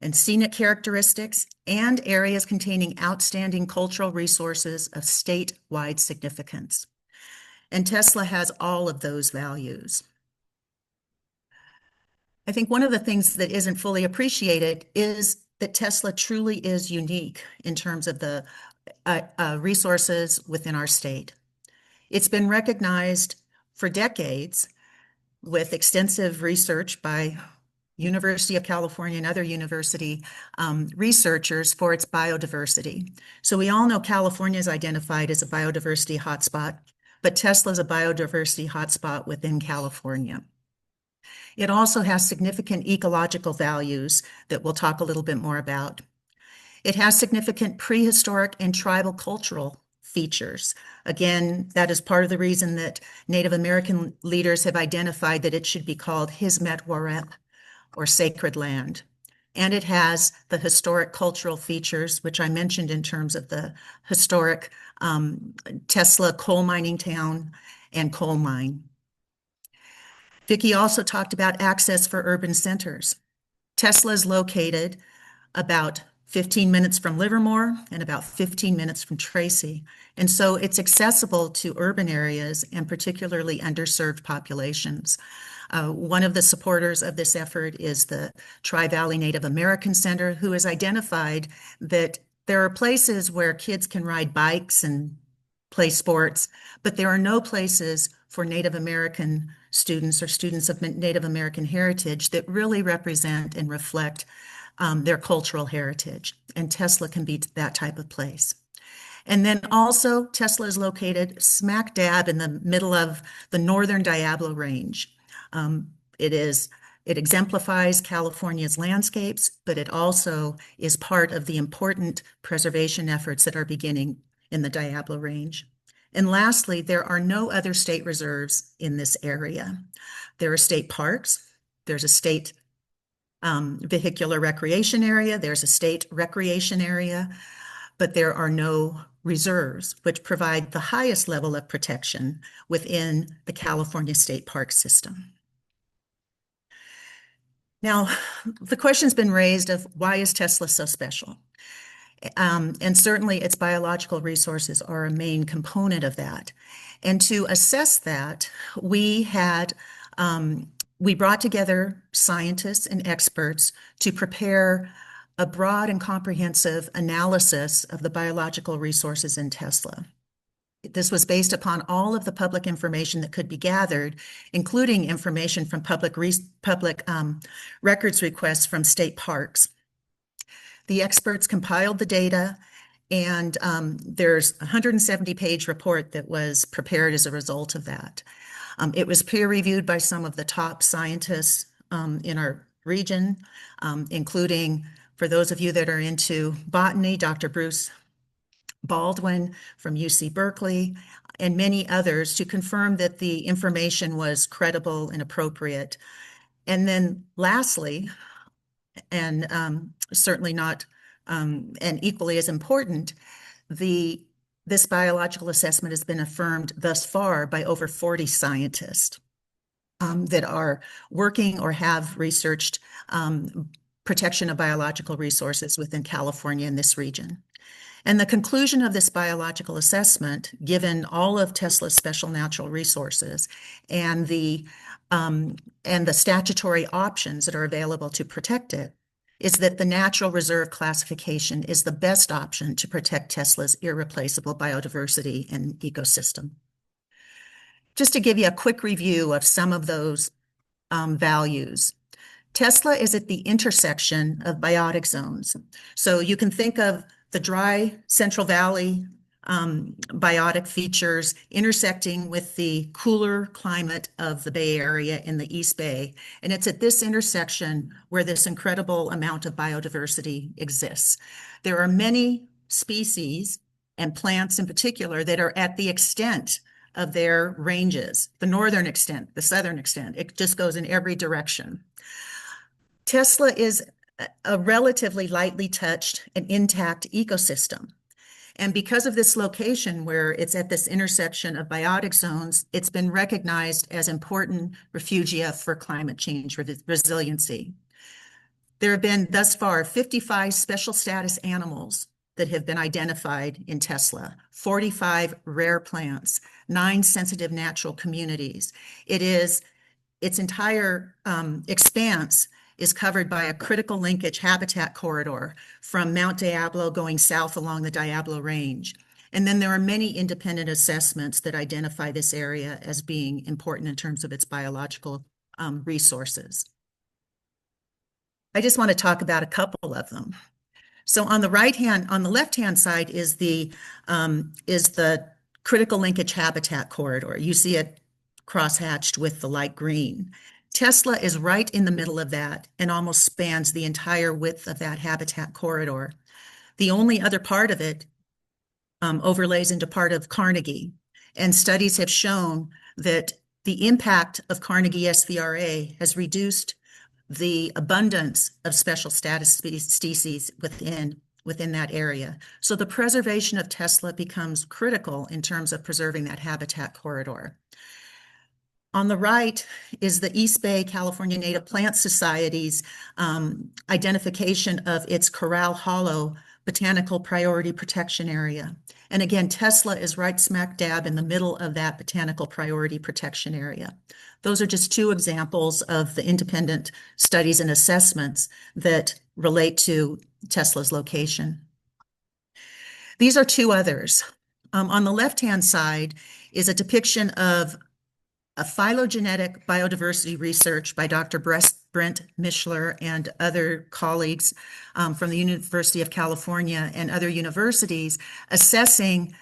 and scenic characteristics and areas containing outstanding cultural resources of statewide significance. And Tesla has all of those values. I think one of the things that isn't fully appreciated is that Tesla truly is unique in terms of the resources within our state. It's been recognized for decades with extensive research by University of California and other university researchers for its biodiversity. So we all know California is identified as a biodiversity hotspot, but Tesla is a biodiversity hotspot within California. It also has significant ecological values that we'll talk a little bit more about. It has significant prehistoric and tribal cultural features. Again, that is part of the reason that Native American leaders have identified that it should be called Hismet Warep, or sacred land. And it has the historic cultural features, which I mentioned in terms of the historic Tesla coal mining town and coal mine. Vicky also talked about access for urban centers. Tesla is located about 15 minutes from Livermore and about 15 minutes from Tracy. And so it's accessible to urban areas and particularly underserved populations. One of the supporters of this effort is the Tri-Valley Native American Center, who has identified that there are places where kids can ride bikes and play sports, but there are no places for Native American students or students of Native American heritage that really represent and reflect their cultural heritage. And Tesla can be that type of place. And then also, Tesla is located smack dab in the middle of the northern Diablo Range. It exemplifies California's landscapes, but it also is part of the important preservation efforts that are beginning in the Diablo Range. And lastly, there are no other state reserves in this area. There are state parks, there's a state vehicular recreation area, there's a state recreation area, but there are no reserves, which provide the highest level of protection within the California State Park system. Now, the question's been raised of why is Tesla so special? And certainly its biological resources are a main component of that. And to assess that, we brought together scientists and experts to prepare a broad and comprehensive analysis of the biological resources in Tesla. This was based upon all of the public information that could be gathered, including information from public records requests from state parks. The experts compiled the data, and there's a 170-page report that was prepared as a result of that. It was peer-reviewed by some of the top scientists in our region, including, for those of you that are into botany, Dr. Bruce Baldwin from UC Berkeley, and many others, to confirm that the information was credible and appropriate. And then lastly, and certainly not, and equally as important, this biological assessment has been affirmed thus far by over 40 scientists that are working or have researched protection of biological resources within California in this region. And the conclusion of this biological assessment, given all of Tesla's special natural resources and the statutory options that are available to protect it, is that the natural reserve classification is the best option to protect Tesla's irreplaceable biodiversity and ecosystem. Just to give you a quick review of some of those values. Tesla is at the intersection of biotic zones. So you can think of the dry Central Valley biotic features intersecting with the cooler climate of the Bay Area in the East Bay. And it's at this intersection where this incredible amount of biodiversity exists. There are many species and plants in particular that are at the extent of their ranges, the northern extent, the southern extent. It just goes in every direction. Tesla is a relatively lightly touched and intact ecosystem. And because of this location where it's at this intersection of biotic zones, it's been recognized as important refugia for climate change resiliency. There have been thus far 55 special status animals that have been identified in Tesla, 45 rare plants, 9 sensitive natural communities. Its entire expanse is covered by a critical linkage habitat corridor from Mount Diablo going south along the Diablo Range. And then there are many independent assessments that identify this area as being important in terms of its biological resources. I just want to talk about a couple of them. So on the left-hand side is the critical linkage habitat corridor. You see it crosshatched with the light green. Tesla is right in the middle of that and almost spans the entire width of that habitat corridor. The only other part of it overlays into part of Carnegie. And studies have shown that the impact of Carnegie SVRA has reduced the abundance of special status species within that area. So the preservation of Tesla becomes critical in terms of preserving that habitat corridor. On the right is the East Bay California Native Plant Society's identification of its Corral Hollow Botanical Priority Protection Area. And again, Tesla is right smack dab in the middle of that Botanical Priority Protection Area. Those are just two examples of the independent studies and assessments that relate to Tesla's location. These are two others. On the left-hand side is a depiction of a phylogenetic biodiversity research by Dr. Brent Mischler and other colleagues from the University of California and other universities assessing,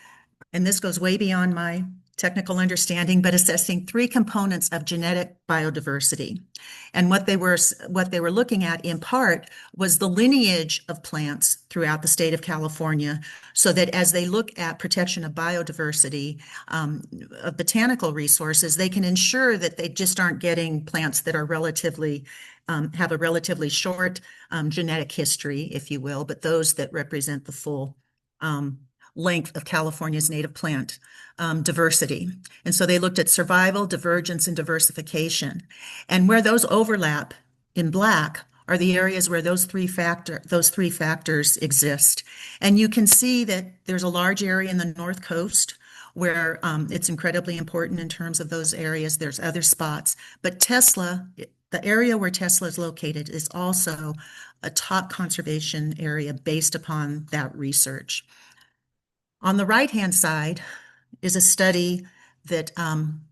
and this goes way beyond my technical understanding, but assessing three components of genetic biodiversity. And what they were looking at in part was the lineage of plants throughout the state of California, so that as they look at protection of biodiversity, of botanical resources, they can ensure that they just aren't getting plants that are relatively have a relatively short genetic history, if you will, but those that represent the full length of California's native plant diversity. And so they looked at survival, divergence, and diversification. And where those overlap in black are the areas where those three factors exist. And you can see that there's a large area in the North Coast where it's incredibly important in terms of those areas. There's other spots, but Tesla, the area where Tesla is located, is also a top conservation area based upon that research. On the right-hand side is a study that an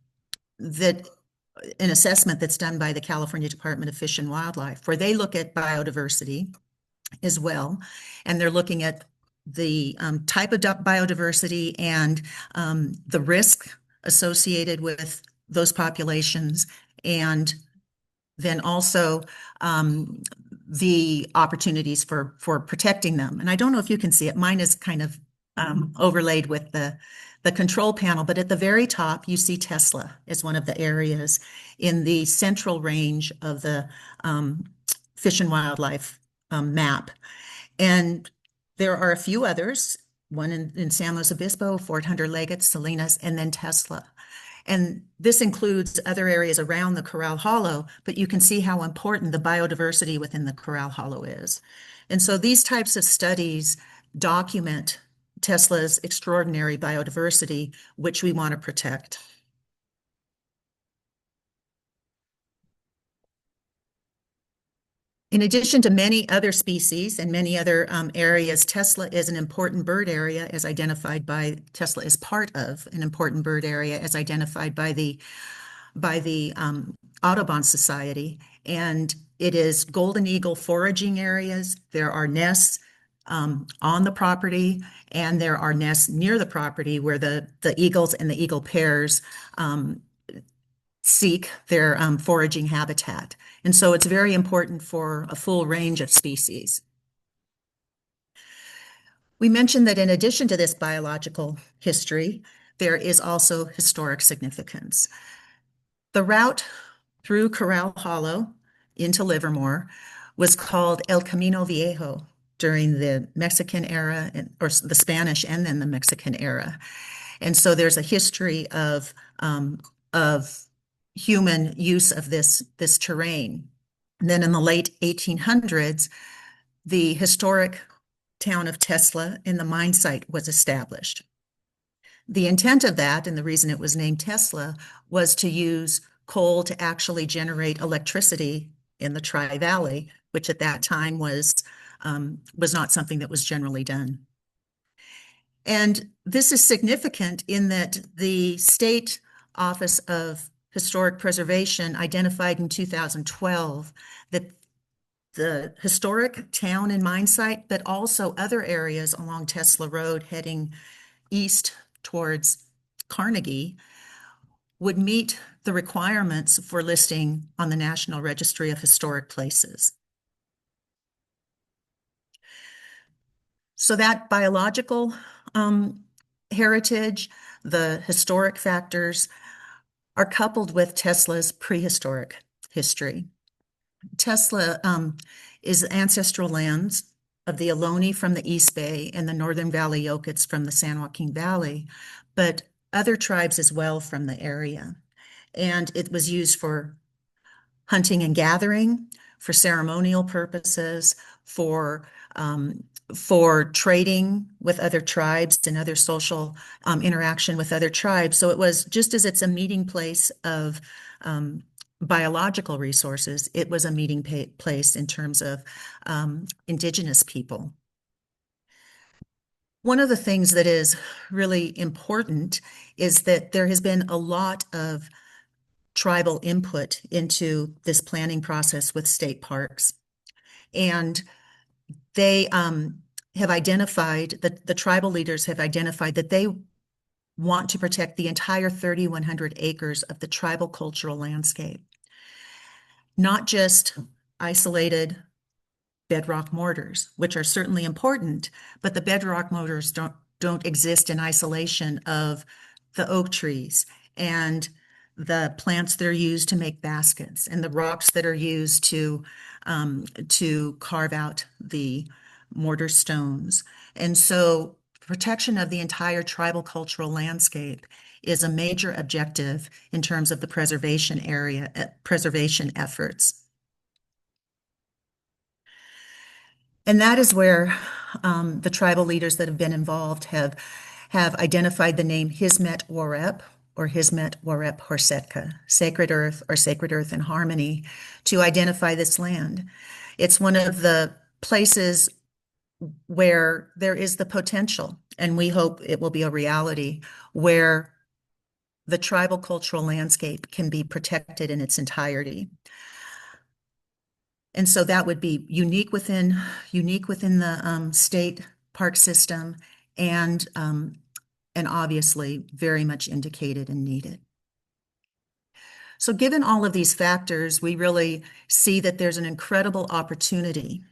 assessment that's done by the California Department of Fish and Wildlife, where they look at biodiversity as well, and they're looking at the type of biodiversity and the risk associated with those populations, and then also the opportunities for protecting them. And I don't know if you can see it. Mine is kind of overlaid with the control panel, but at the very top, you see Tesla as one of the areas in the central range of the Fish and Wildlife map. And there are a few others, one in San Luis Obispo, Fort Hunter Leggett, Salinas, and then Tesla. And this includes other areas around the Corral Hollow, but you can see how important the biodiversity within the Corral Hollow is. And so these types of studies document Tesla's extraordinary biodiversity, which we want to protect. In addition to many other species and many other areas, Tesla is an important bird area as identified by, Tesla is part of an important bird area as identified by the Audubon Society. And it is golden eagle foraging areas. There are nests on the property, and there are nests near the property where the eagles and the eagle pairs seek their foraging habitat. And so it's very important for a full range of species. We mentioned that in addition to this biological history, there is also historic significance. The route through Corral Hollow into Livermore was called El Camino Viejo during the Mexican era, or the Spanish and then the Mexican era. And so there's a history of human use of this terrain. And then in the late 1800s, the historic town of Tesla in the mine site was established. The intent of that, and the reason it was named Tesla, was to use coal to actually generate electricity in the Tri-Valley, which at that time was not something that was generally done. And this is significant in that the State Office of Historic Preservation identified in 2012 that the historic town and mine site, but also other areas along Tesla Road heading east towards Carnegie, would meet the requirements for listing on the National Registry of Historic Places. So that biological heritage, the historic factors, are coupled with Tesla's prehistoric history. Tesla is ancestral lands of the Ohlone from the East Bay and the Northern Valley Yokuts from the San Joaquin Valley, but other tribes as well from the area. And it was used for hunting and gathering, for ceremonial purposes, for trading with other tribes and other social interaction with other tribes. So it was, just as it's a meeting place of biological resources, it was a meeting place in terms of indigenous people. One of the things that is really important is that there has been a lot of tribal input into this planning process with state parks. And they have identified, the tribal leaders have identified that they want to protect the entire 3,100 acres of the tribal cultural landscape, not just isolated bedrock mortars, which are certainly important, but the bedrock mortars don't exist in isolation of the oak trees and the plants that are used to make baskets and the rocks that are used to carve out the mortar stones. And so protection of the entire tribal cultural landscape is a major objective in terms of the preservation efforts. And that is where the tribal leaders that have been involved have identified the name Hismet Warep, or Hismet Warep Horsetka, Sacred Earth or Sacred Earth in Harmony, to identify this land. It's one of the places where there is the potential, and we hope it will be a reality, where the tribal cultural landscape can be protected in its entirety. And so that would be unique within the state park system, and obviously very much indicated and needed. So given all of these factors, we really see that there's an incredible opportunity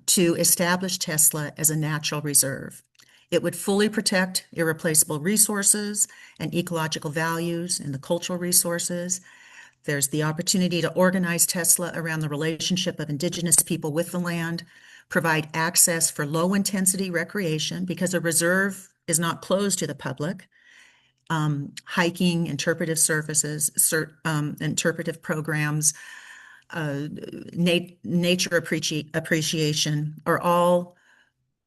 to establish Tesla as a natural reserve. It would fully protect irreplaceable resources and ecological values and the cultural resources. There's the opportunity to organize Tesla around the relationship of indigenous people with the land, provide access for low-intensity recreation because a reserve is not closed to the public. Hiking, interpretive services, interpretive programs, nature appreciation are all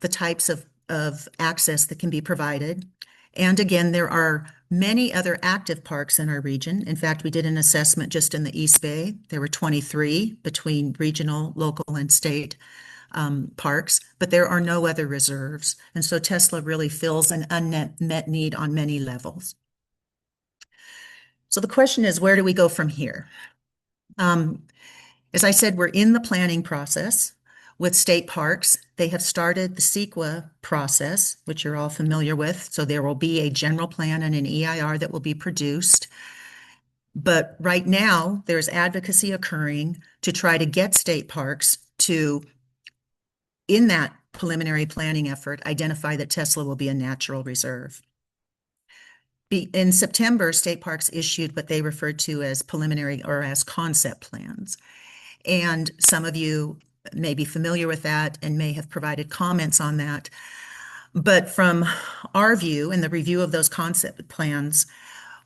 the types of access that can be provided. And again, there are many other active parks in our region. In fact, we did an assessment just in the East Bay. There were 23 between regional, local, and state parks, but there are no other reserves. And so Tesla really fills an unmet need on many levels. So the question is, where do we go from here? As I said, we're in the planning process with state parks. They have started the CEQA process, which you're all familiar with. So there will be a general plan and an EIR that will be produced. But right now, there's advocacy occurring to try to get state parks to, in that preliminary planning effort, identify that Tesla will be a natural reserve. In September, state parks issued what they referred to as preliminary or as concept plans. And some of you may be familiar with that and may have provided comments on that. But from our view and the review of those concept plans,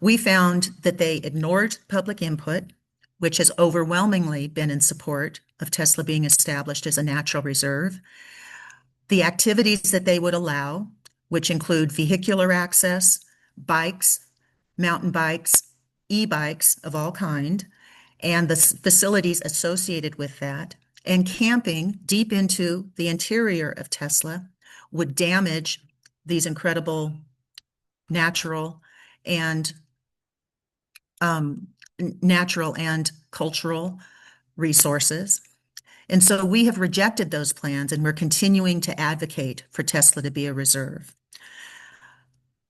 we found that they ignored public input, which has overwhelmingly been in support of Tesla being established as a natural reserve. The activities that they would allow, which include vehicular access, bikes, mountain bikes, e-bikes of all kind, and the facilities associated with that, and camping deep into the interior of Tesla, would damage these incredible natural and cultural resources. And so we have rejected those plans, and we're continuing to advocate for Tesla to be a reserve.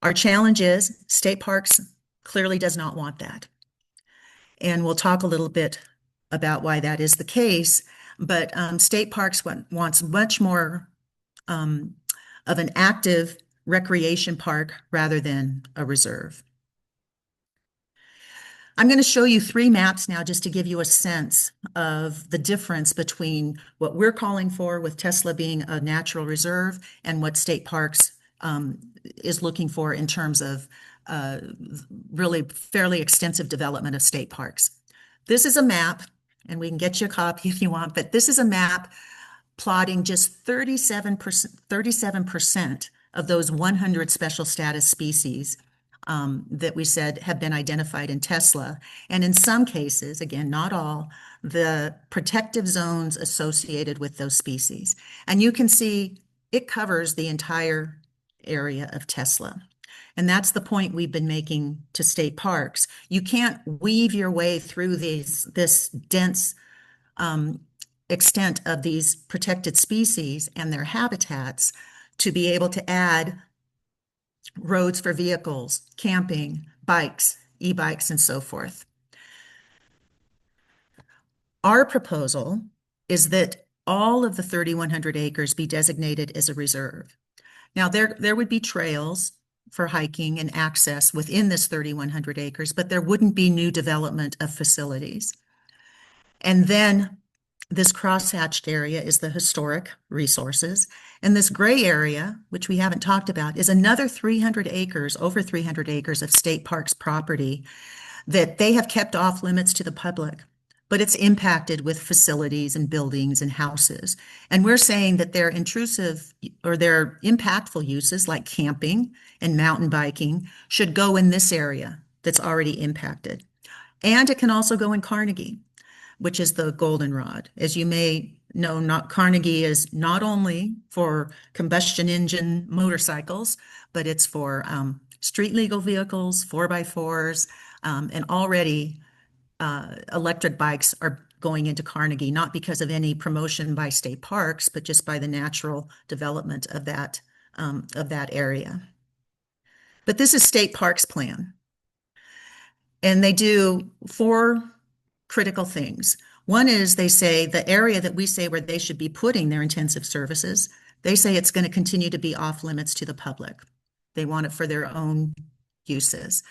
Our challenge is state parks clearly does not want that. And we'll talk a little bit about why that is the case, but state parks wants much more of an active recreation park rather than a reserve. I'm going to show you 3 maps now just to give you a sense of the difference between what we're calling for with Tesla being a natural reserve and what state parks is looking for in terms of really fairly extensive development of state parks. This is a map, and we can get you a copy if you want, but this is a map plotting just 37% of those 100 special status species that we said have been identified in Tesla. And in some cases, again, not all, the protective zones associated with those species. And you can see it covers the entire area of Tesla. And that's the point we've been making to state parks. You can't weave your way through this dense extent of these protected species and their habitats to be able to add roads for vehicles, camping, bikes, e-bikes, and so forth. Our proposal is that all of the 3,100 acres be designated as a reserve. Now, there would be trails for hiking and access within this 3,100 acres, but there wouldn't be new development of facilities. And then this cross-hatched area is the historic resources. And this gray area, which we haven't talked about, is another 300 acres, over 300 acres of state parks property that they have kept off limits to the public, but it's impacted with facilities and buildings and houses. And we're saying that their intrusive or their impactful uses like camping and mountain biking should go in this area that's already impacted. And it can also go in Carnegie, which is the goldenrod. As you may know, Carnegie is not only for combustion engine motorcycles, but it's for street legal vehicles, 4x4s, and already electric bikes are going into Carnegie, not because of any promotion by state parks, but just by the natural development of that area. But this is state parks plan. And they do 4 critical things. One is they say the area that we say where they should be putting their intensive services, they say it's going to continue to be off limits to the public. They want it for their own uses,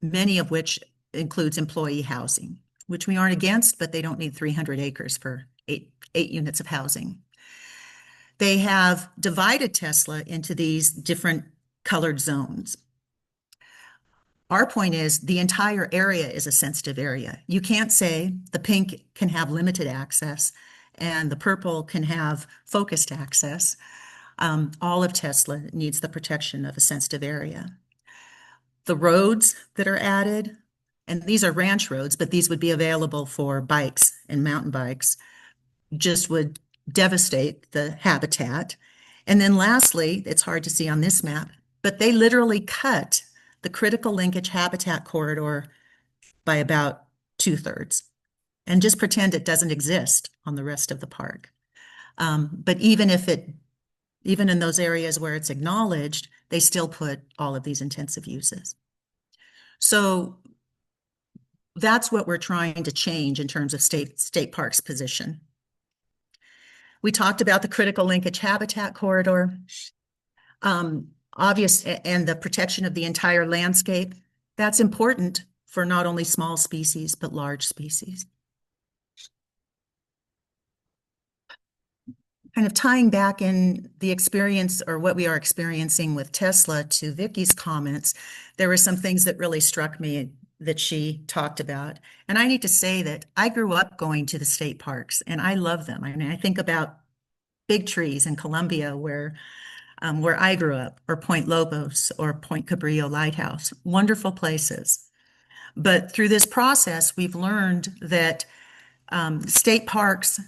many of which includes employee housing, which we aren't against, but they don't need 300 acres for eight units of housing. They have divided Tesla into these different colored zones. Our point is the entire area is a sensitive area. You can't say the pink can have limited access and the purple can have focused access. All of Tesla needs the protection of a sensitive area. The roads that are added, and these are ranch roads, but these would be available for bikes and mountain bikes, just would devastate the habitat. And then lastly, it's hard to see on this map, but they literally cut the critical linkage habitat corridor by about 2/3 and just pretend it doesn't exist on the rest of the park. But even in those areas where it's acknowledged, they still put all of these intensive uses. So that's what we're trying to change in terms of state parks position. We talked about the critical linkage habitat corridor. Obvious, and the protection of the entire landscape. That's important for not only small species, but large species. Kind of tying back in the experience or what we are experiencing with Tesla to Vicky's comments, there were some things that really struck me that she talked about. And I need to say that I grew up going to the state parks and I love them. I mean, I think about Big Trees in Colombia where I grew up, or Point Lobos or Point Cabrillo Lighthouse, wonderful places. But through this process, we've learned that state parks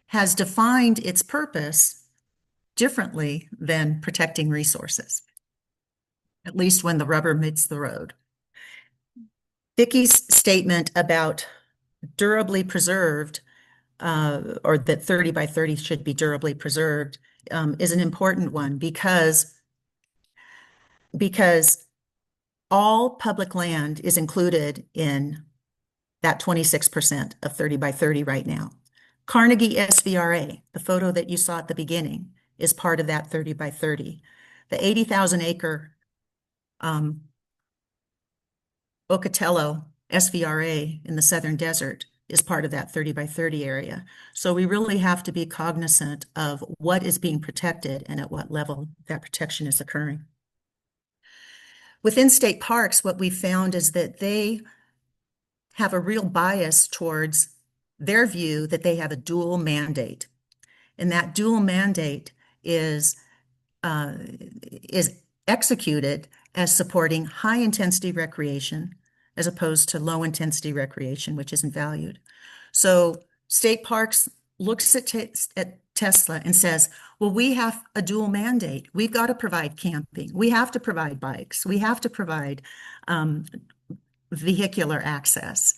has defined its purpose differently than protecting resources, at least when the rubber meets the road. Vicky's statement about durably preserved, or that 30 by 30 should be durably preserved, is an important one because all public land is included in that 26% of 30 by 30 right now. Carnegie SVRA, the photo that you saw at the beginning, is part of that 30 by 30. The 80,000 acre Ocatello SVRA in the Southern Desert is part of that 30 by 30 area. So we really have to be cognizant of what is being protected and at what level that protection is occurring. Within state parks, what we found is that they have a real bias towards their view that they have a dual mandate. And that dual mandate is executed as supporting high intensity recreation as opposed to low intensity recreation, which isn't valued. So state parks looks at Tesla and says, well, we have a dual mandate. We've got to provide camping. We have to provide bikes. We have to provide vehicular access.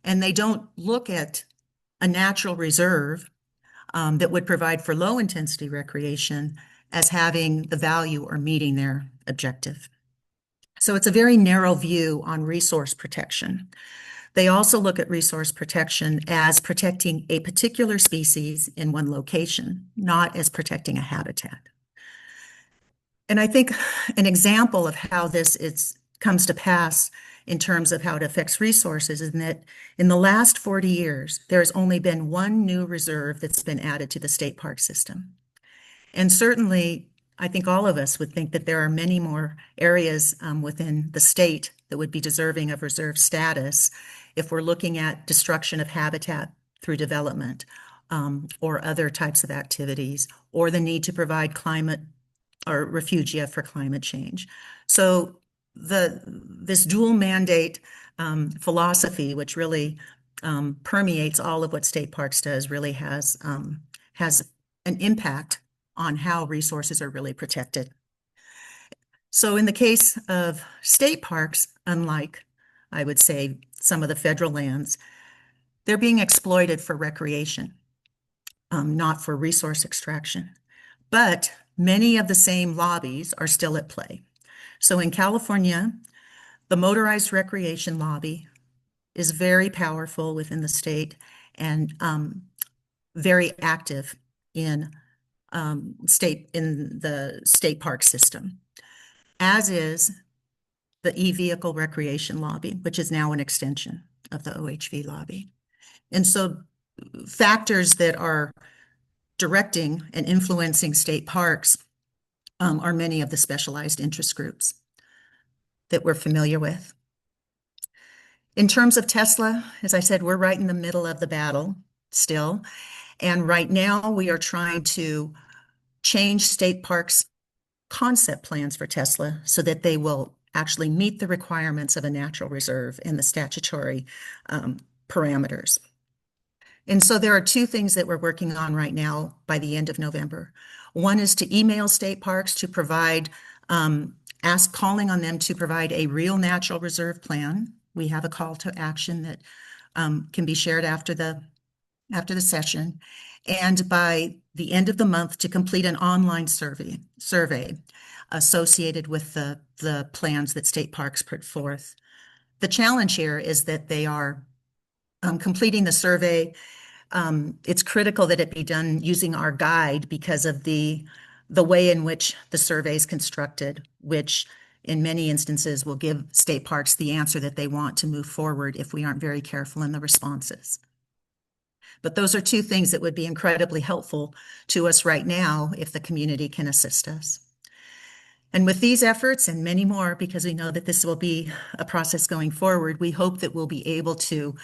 And they don't look at a natural reserve that would provide for low intensity recreation as having the value or meeting their objective. So it's a very narrow view on resource protection. They also look at resource protection as protecting a particular species in one location, not as protecting a habitat. And I think an example of how this comes to pass in terms of how it affects resources is that in the last 40 years, there's only been one new reserve that's been added to the state park system. And certainly, I think all of us would think that there are many more areas within the state that would be deserving of reserve status if we're looking at destruction of habitat through development or other types of activities, or the need to provide climate or refugia for climate change. So this dual mandate philosophy, which really permeates all of what state parks does, really has an impact on how resources are really protected. So in the case of state parks, unlike, I would say, some of the federal lands, they're being exploited for recreation, not for resource extraction. But many of the same lobbies are still at play. So in California, the motorized recreation lobby is very powerful within the state and very active in the state park system, as is the e-vehicle recreation lobby, which is now an extension of the OHV lobby. And so factors that are directing and influencing state parks are many of the specialized interest groups that we're familiar with. In terms of Tesla, as I said, we're right in the middle of the battle still. And right now we are trying to change state parks' concept plans for Tesla so that they will actually meet the requirements of a natural reserve and the statutory parameters. And so there are two things that we're working on right now by the end of November. One is to email state parks to provide, calling on them to provide a real natural reserve plan. We have a call to action that can be shared after the session. And by the end of the month to complete an online survey associated with the plans that state parks put forth. The challenge here is that they are completing the survey. It's critical that it be done using our guide because of the way in which the survey is constructed, which in many instances will give state parks the answer that they want to move forward if we aren't very careful in the responses. But those are two things that would be incredibly helpful to us right now if the community can assist us. And with these efforts and many more, because we know that this will be a process going forward, we hope that we'll be able to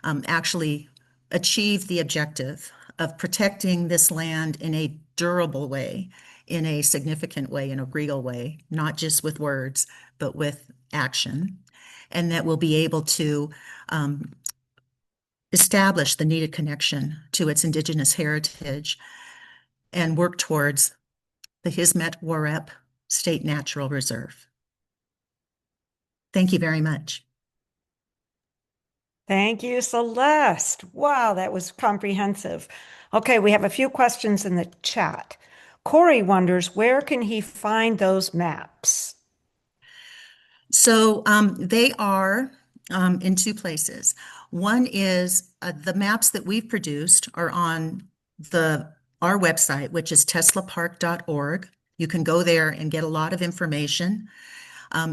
actually achieve the objective of protecting this land in a durable way, in a significant way, in a real way, not just with words, but with action, and that we'll be able to establish the needed connection to its indigenous heritage and work towards the Hismet Warep State Natural Reserve. Thank you very much.
Thank you, Celeste. Wow, that was comprehensive. Okay, we have a few questions in the chat. Corey wonders, where can he find those maps?
So they are in two places. One is the maps that we've produced are on the our website, which is teslapark.org. You can go there and get a lot of information,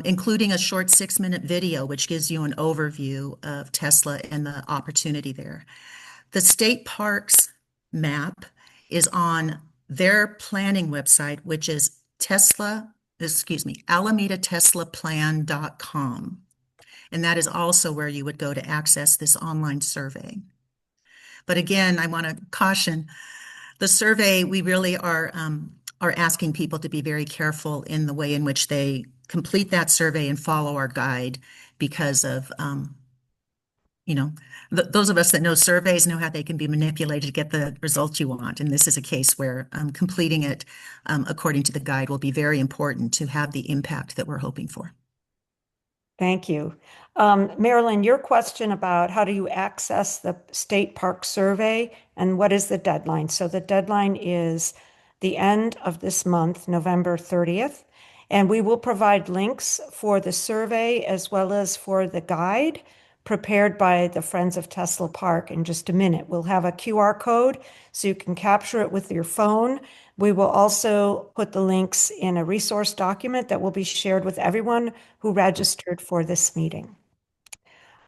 including a short 6-minute video, which gives you an overview of Tesla and the opportunity there. The state parks map is on their planning website, which is AlamidaTeslaPlan.com. And that is also where you would go to access this online survey. But again, I want to caution the survey. We really are asking people to be very careful in the way in which they complete that survey and follow our guide, because of those of us that know surveys know how they can be manipulated to get the results you want. And this is a case where completing it according to the guide will be very important to have the impact that we're hoping for.
Thank you. Marilyn, your question about how do you access the state park survey and what is the deadline? So the deadline is the end of this month, November 30th, and we will provide links for the survey as well as for the guide prepared by the Friends of Tesla Park in just a minute. We'll have a QR code so you can capture it with your phone. We will also put the links in a resource document that will be shared with everyone who registered for this meeting.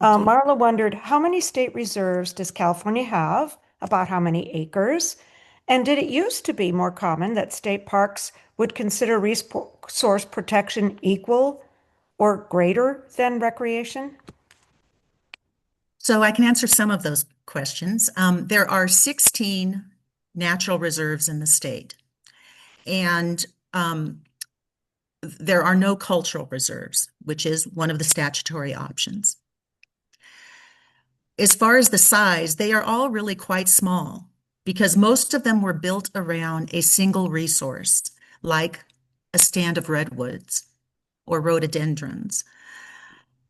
Marla wondered, how many state reserves does California have? About how many acres? And did it used to be more common that state parks would consider resource protection equal or greater than recreation?
So I can answer some of those questions. There are 16 natural reserves in the state, and there are no cultural reserves, which is one of the statutory options. As far as the size, they are all really quite small because most of them were built around a single resource, like a stand of redwoods or rhododendrons.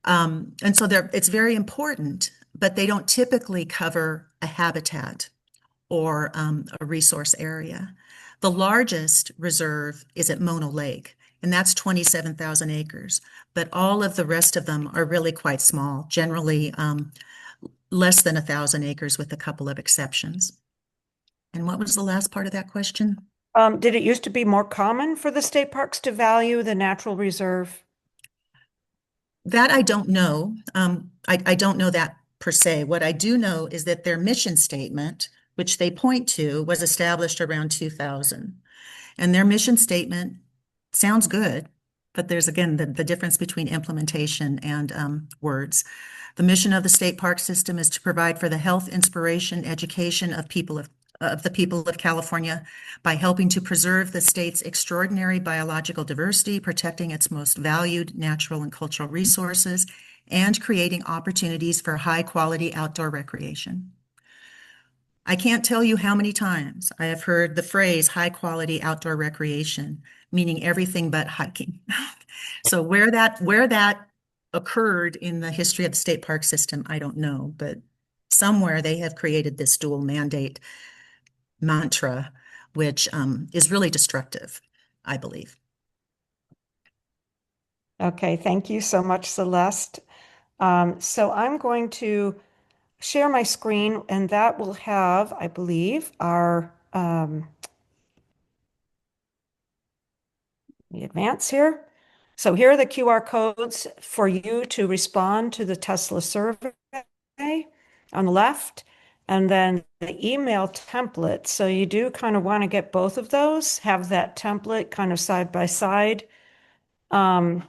And so it's very important, but they don't typically cover a habitat or a resource area. The largest reserve is at Mono Lake, and that's 27,000 acres. But all of the rest of them are really quite small, generally less than 1,000 acres with a couple of exceptions. And what was the last part of that question?
Did it used to be more common for the state parks to value the natural reserve?
That I don't know. I don't know that per se. What I do know is that their mission statement, which they point to, was established around 2000. And their mission statement sounds good, but there's, again, the difference between implementation and words. The mission of the state park system is to provide for the health, inspiration, education of the people of California by helping to preserve the state's extraordinary biological diversity, protecting its most valued natural and cultural resources, and creating opportunities for high-quality outdoor recreation. I can't tell you how many times I have heard the phrase high-quality outdoor recreation, meaning everything but hiking. So where that occurred in the history of the state park system, I don't know, but somewhere they have created this dual mandate mantra, which is really destructive, I believe.
Okay, thank you so much, Celeste. So I'm going to share my screen, and that will have, I believe, our the advance here. So here are the QR codes for you to respond to the Tesla survey on the left, and then the email template. So you do kind of want to get both of those, have that template kind of side by side. I'm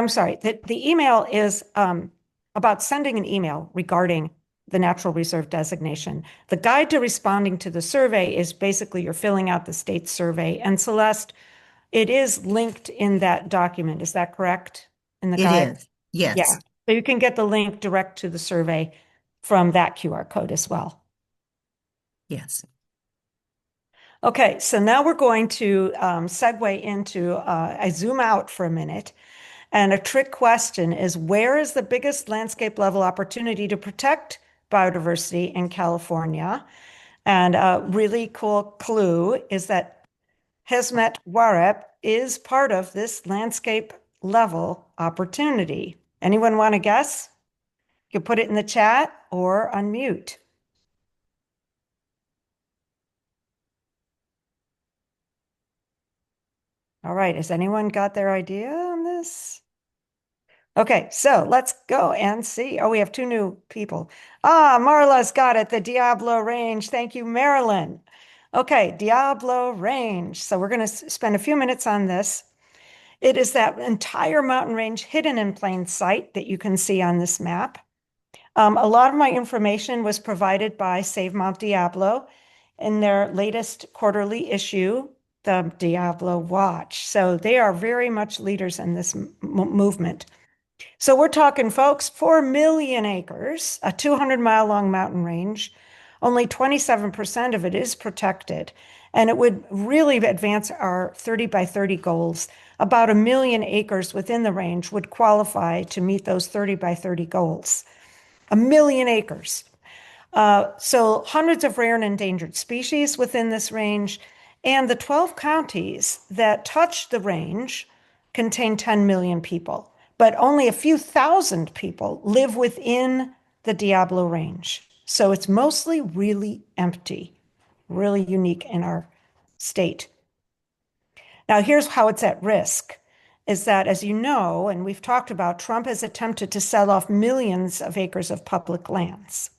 sorry, the email is about sending an email regarding the natural reserve designation. The guide to responding to the survey is basically you're filling out the state survey. And Celeste, it is linked in that document. Is that correct? In the guide?
It is, yes.
Yeah. So you can get the link direct to the survey from that QR code as well.
Yes.
Okay, so now we're going to segue into, I zoom out for a minute. And a trick question is, where is the biggest landscape level opportunity to protect biodiversity in California? And a really cool clue is that Hismet Warep is part of this landscape level opportunity. Anyone want to guess? You can put it in the chat or unmute. All right, has anyone got their idea on this? Okay, so let's go and see. Oh, we have two new people. Marla's got it, the Diablo Range. Thank you, Marilyn. Okay, Diablo Range. So we're going to spend a few minutes on this. It is that entire mountain range hidden in plain sight that you can see on this map. A lot of my information was provided by Save Mount Diablo in their latest quarterly issue, the Diablo Watch. So they are very much leaders in this movement. So we're talking, folks, 4 million acres, a 200-mile-long mountain range. Only 27% of it is protected, and it would really advance our 30 by 30 goals. About 1 million acres within the range would qualify to meet those 30 by 30 goals. 1 million acres. So hundreds of rare and endangered species within this range, and the 12 counties that touch the range contain 10 million people, but only a few thousand people live within the Diablo Range. So it's mostly really empty, really unique in our state. Now, here's how it's at risk, is that, as you know, and we've talked about, Trump has attempted to sell off millions of acres of public lands.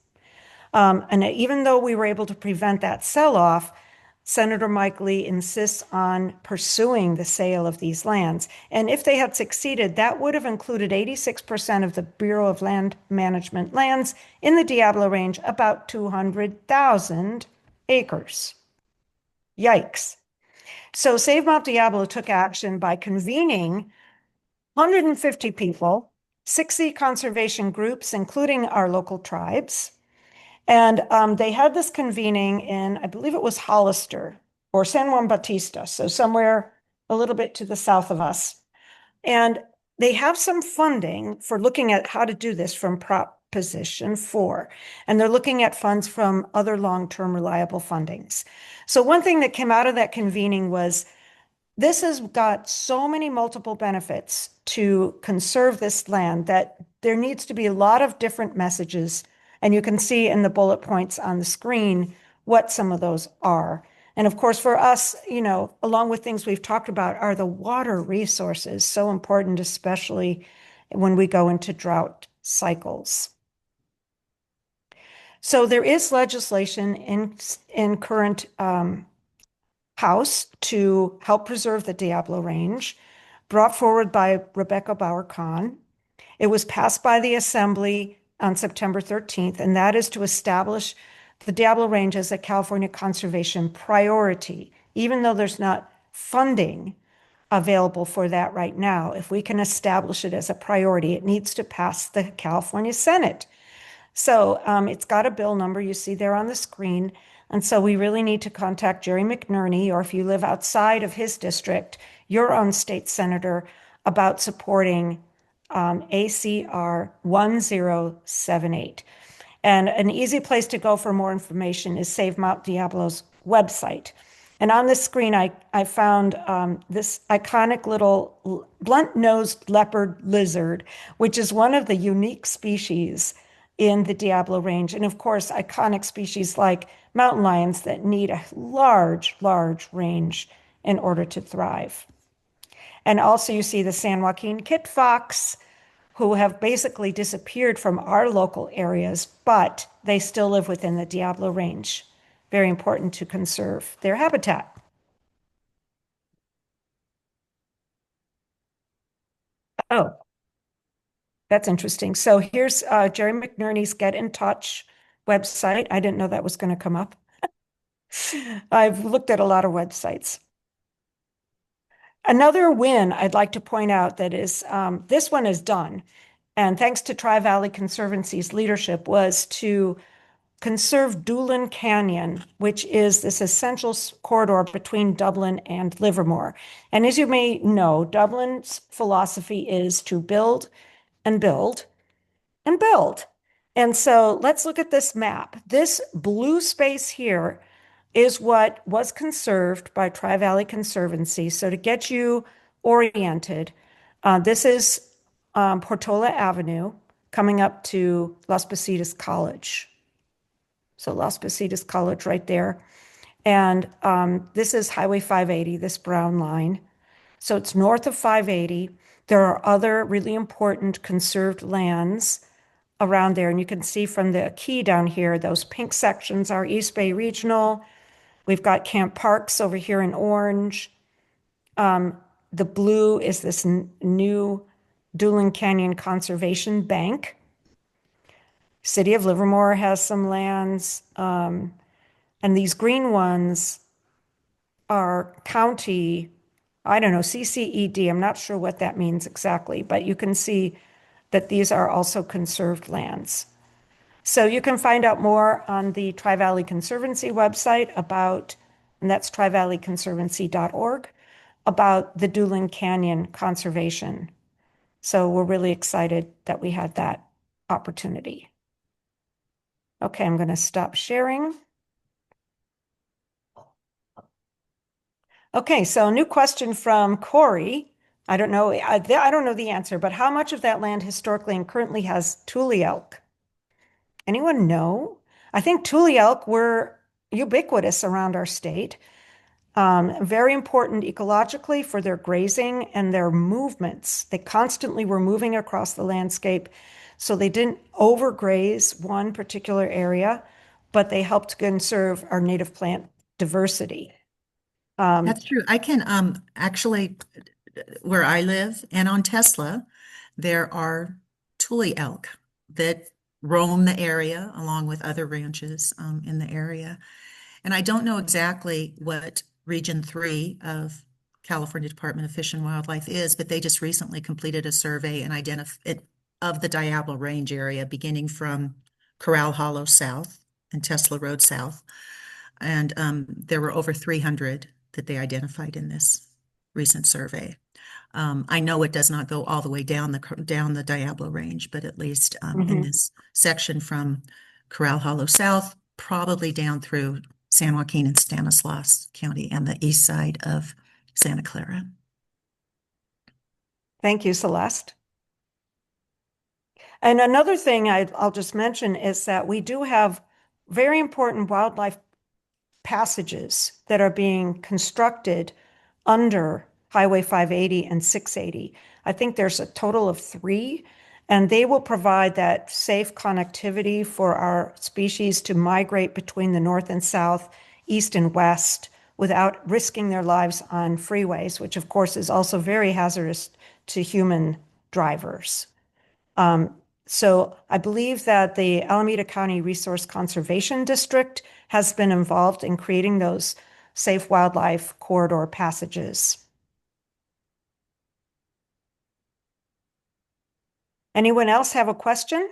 And even though we were able to prevent that sell-off, Senator Mike Lee insists on pursuing the sale of these lands. And if they had succeeded, that would have included 86% of the Bureau of Land Management lands in the Diablo Range, about 200,000 acres. Yikes. So Save Mount Diablo took action by convening 150 people, 60 conservation groups, including our local tribes. And they had this convening in, I believe it was Hollister or San Juan Bautista, so somewhere a little bit to the south of us. And they have some funding for looking at how to do this from Proposition 4. And they're looking at funds from other long-term reliable fundings. So one thing that came out of that convening was this has got so many multiple benefits to conserve this land that there needs to be a lot of different messages. And you can see in the bullet points on the screen what some of those are. And of course, for us, you know, along with things we've talked about, are the water resources, so important, especially when we go into drought cycles. So there is legislation in current House to help preserve the Diablo Range, brought forward by Rebecca Bauer-Kahn. It was passed by the Assembly on September 13th, and that is to establish the Diablo Range as a California conservation priority, even though there's not funding available for that right now. If we can establish it as a priority, it needs to pass the California Senate. So it's got a bill number you see there on the screen. And so we really need to contact Jerry McNerney, or if you live outside of his district, your own state senator, about supporting ACR 1078. And an easy place to go for more information is Save Mount Diablo's website. And on this screen, I found this iconic little blunt-nosed leopard lizard, which is one of the unique species in the Diablo Range. And of course, iconic species like mountain lions that need a large, large range in order to thrive. And also you see the San Joaquin kit fox, who have basically disappeared from our local areas, but they still live within the Diablo Range. Very important to conserve their habitat. Oh, that's interesting. So here's Jerry McNerney's Get in Touch website. I didn't know that was going to come up. I've looked at a lot of websites. Another win I'd like to point out that is, this one is done, and thanks to Tri-Valley Conservancy's leadership, was to conserve Doolin Canyon, which is this essential corridor between Dublin and Livermore. And as you may know, Dublin's philosophy is to build and build and build. And so let's look at this map. This blue space here is what was conserved by Tri-Valley Conservancy. So to get you oriented, this is Portola Avenue coming up to Las Positas College. So Las Positas College right there. And this is Highway 580, this brown line. So it's north of 580. There are other really important conserved lands around there. And you can see from the key down here, those pink sections are East Bay Regional. We've got Camp Parks over here in orange. The blue is this new Ohlone Canyon Conservation Bank. City of Livermore has some lands. And these green ones are county, I don't know, CCED. I'm not sure what that means exactly, but you can see that these are also conserved lands. So you can find out more on the Tri-Valley Conservancy website about, and that's trivalleyconservancy.org, about the Ohlone Canyon conservation. So we're really excited that we had that opportunity. Okay, I'm going to stop sharing. Okay, so new question from Corey. I don't know, I don't know the answer, but how much of that land historically and currently has tule elk? Anyone know? I think tule elk were ubiquitous around our state. Very important ecologically for their grazing and their movements. They constantly were moving across the landscape, so they didn't overgraze one particular area, but they helped conserve our native plant diversity.
That's true. I can actually, where I live and on Tesla, there are tule elk that roam the area along with other ranches in the area. And I don't know exactly what Region 3 of California Department of Fish and Wildlife is, but they just recently completed a survey and of the Diablo Range area, beginning from Corral Hollow South and Tesla Road South. And there were over 300 that they identified in this recent survey. I know it does not go all the way down the Diablo Range, but at least in this section from Corral Hollow South, probably down through San Joaquin and Stanislaus County and the east side of Santa Clara.
Thank you, Celeste. And another thing I'll just mention is that we do have very important wildlife passages that are being constructed under Highway 580 and 680. I think there's a total of 3, and they will provide that safe connectivity for our species to migrate between the north and south, east and west, without risking their lives on freeways, which of course is also very hazardous to human drivers. So I believe that the Alameda County Resource Conservation District has been involved in creating those safe wildlife corridor passages. Anyone else have a question?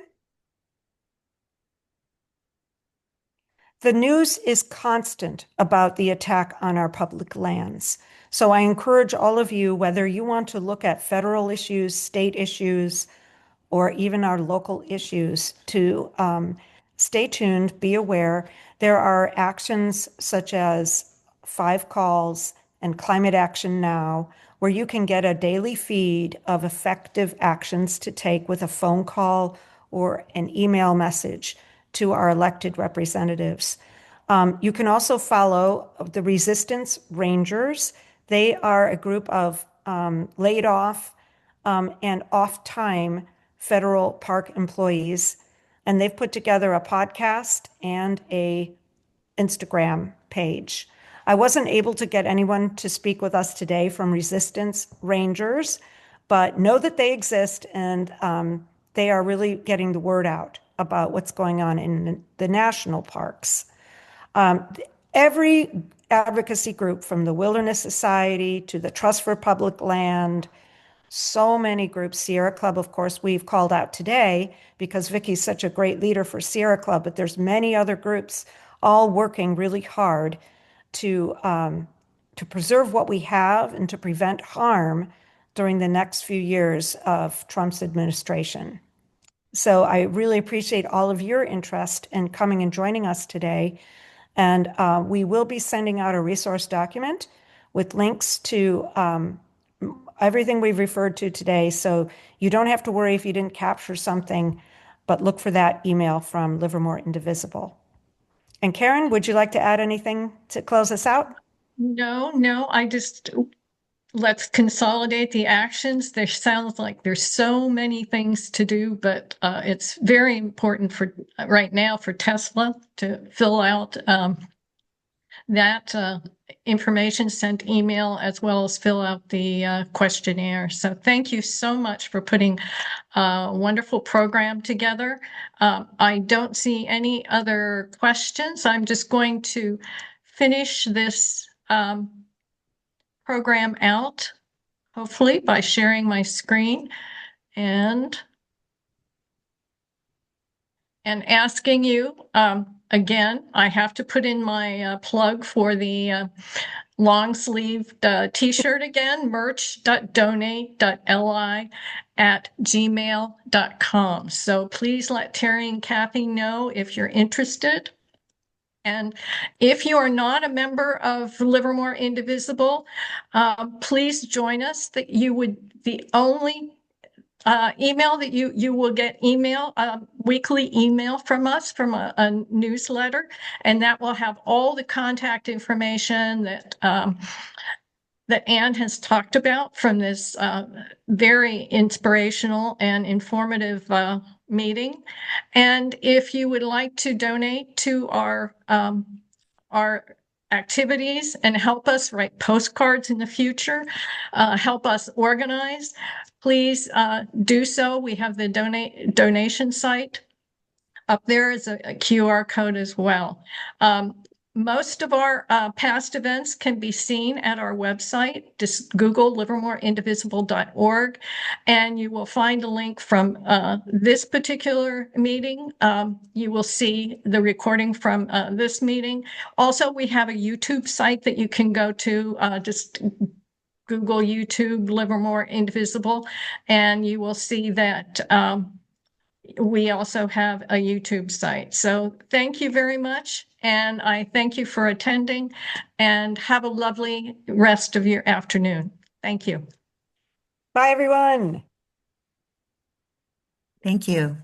The news is constant about the attack on our public lands. So I encourage all of you, whether you want to look at federal issues, state issues, or even our local issues, to stay tuned, be aware. There are actions such as 5 Calls and Climate Action Now, where you can get a daily feed of effective actions to take with a phone call or an email message to our elected representatives. You can also follow the Resistance Rangers. They are a group of laid off and off-time federal park employees, and they've put together a podcast and a Instagram page. I wasn't able to get anyone to speak with us today from Resistance Rangers, but know that they exist, and they are really getting the word out about what's going on in the national parks. Every advocacy group, from the Wilderness Society to the Trust for Public Land, so many groups, Sierra Club, of course, we've called out today because Vicky's such a great leader for Sierra Club, but there's many other groups all working really hard to preserve what we have and to prevent harm during the next few years of Trump's administration. So I really appreciate all of your interest in coming and joining us today. And we will be sending out a resource document with links to everything we've referred to today. So you don't have to worry if you didn't capture something, but look for that email from Livermore Indivisible. And Karen, would you like to add anything to close us out?
No, I just let's consolidate the actions. There sounds like there's so many things to do, but it's very important for right now for Tesla to fill out that information, sent email, as well as fill out the questionnaire. So thank you so much for putting a wonderful program together. I don't see any other questions. I'm just going to finish this program out, hopefully by sharing my screen and asking you, again, I have to put in my plug for the long sleeve t-shirt again, merch.donate.li@gmail.com. So please let Terry and Kathy know if you're interested. And if you are not a member of Livermore Indivisible, please join us. That you would the only email that you will get weekly email from us from a newsletter, and that will have all the contact information that Anne has talked about from this very inspirational and informative meeting. And if you would like to donate to our activities and help us write postcards in the future, help us organize, please do so. We have the donation site. Up there is a QR code as well. Most of our past events can be seen at our website. Just Google livermoreindivisible.org, and you will find a link from this particular meeting. You will see the recording from this meeting. Also, we have a YouTube site that you can go to. Just Google YouTube Livermore Indivisible, and you will see that we also have a YouTube site. So thank you very much. And I thank you for attending, and have a lovely rest of your afternoon. Thank you.
Bye, everyone.
Thank you.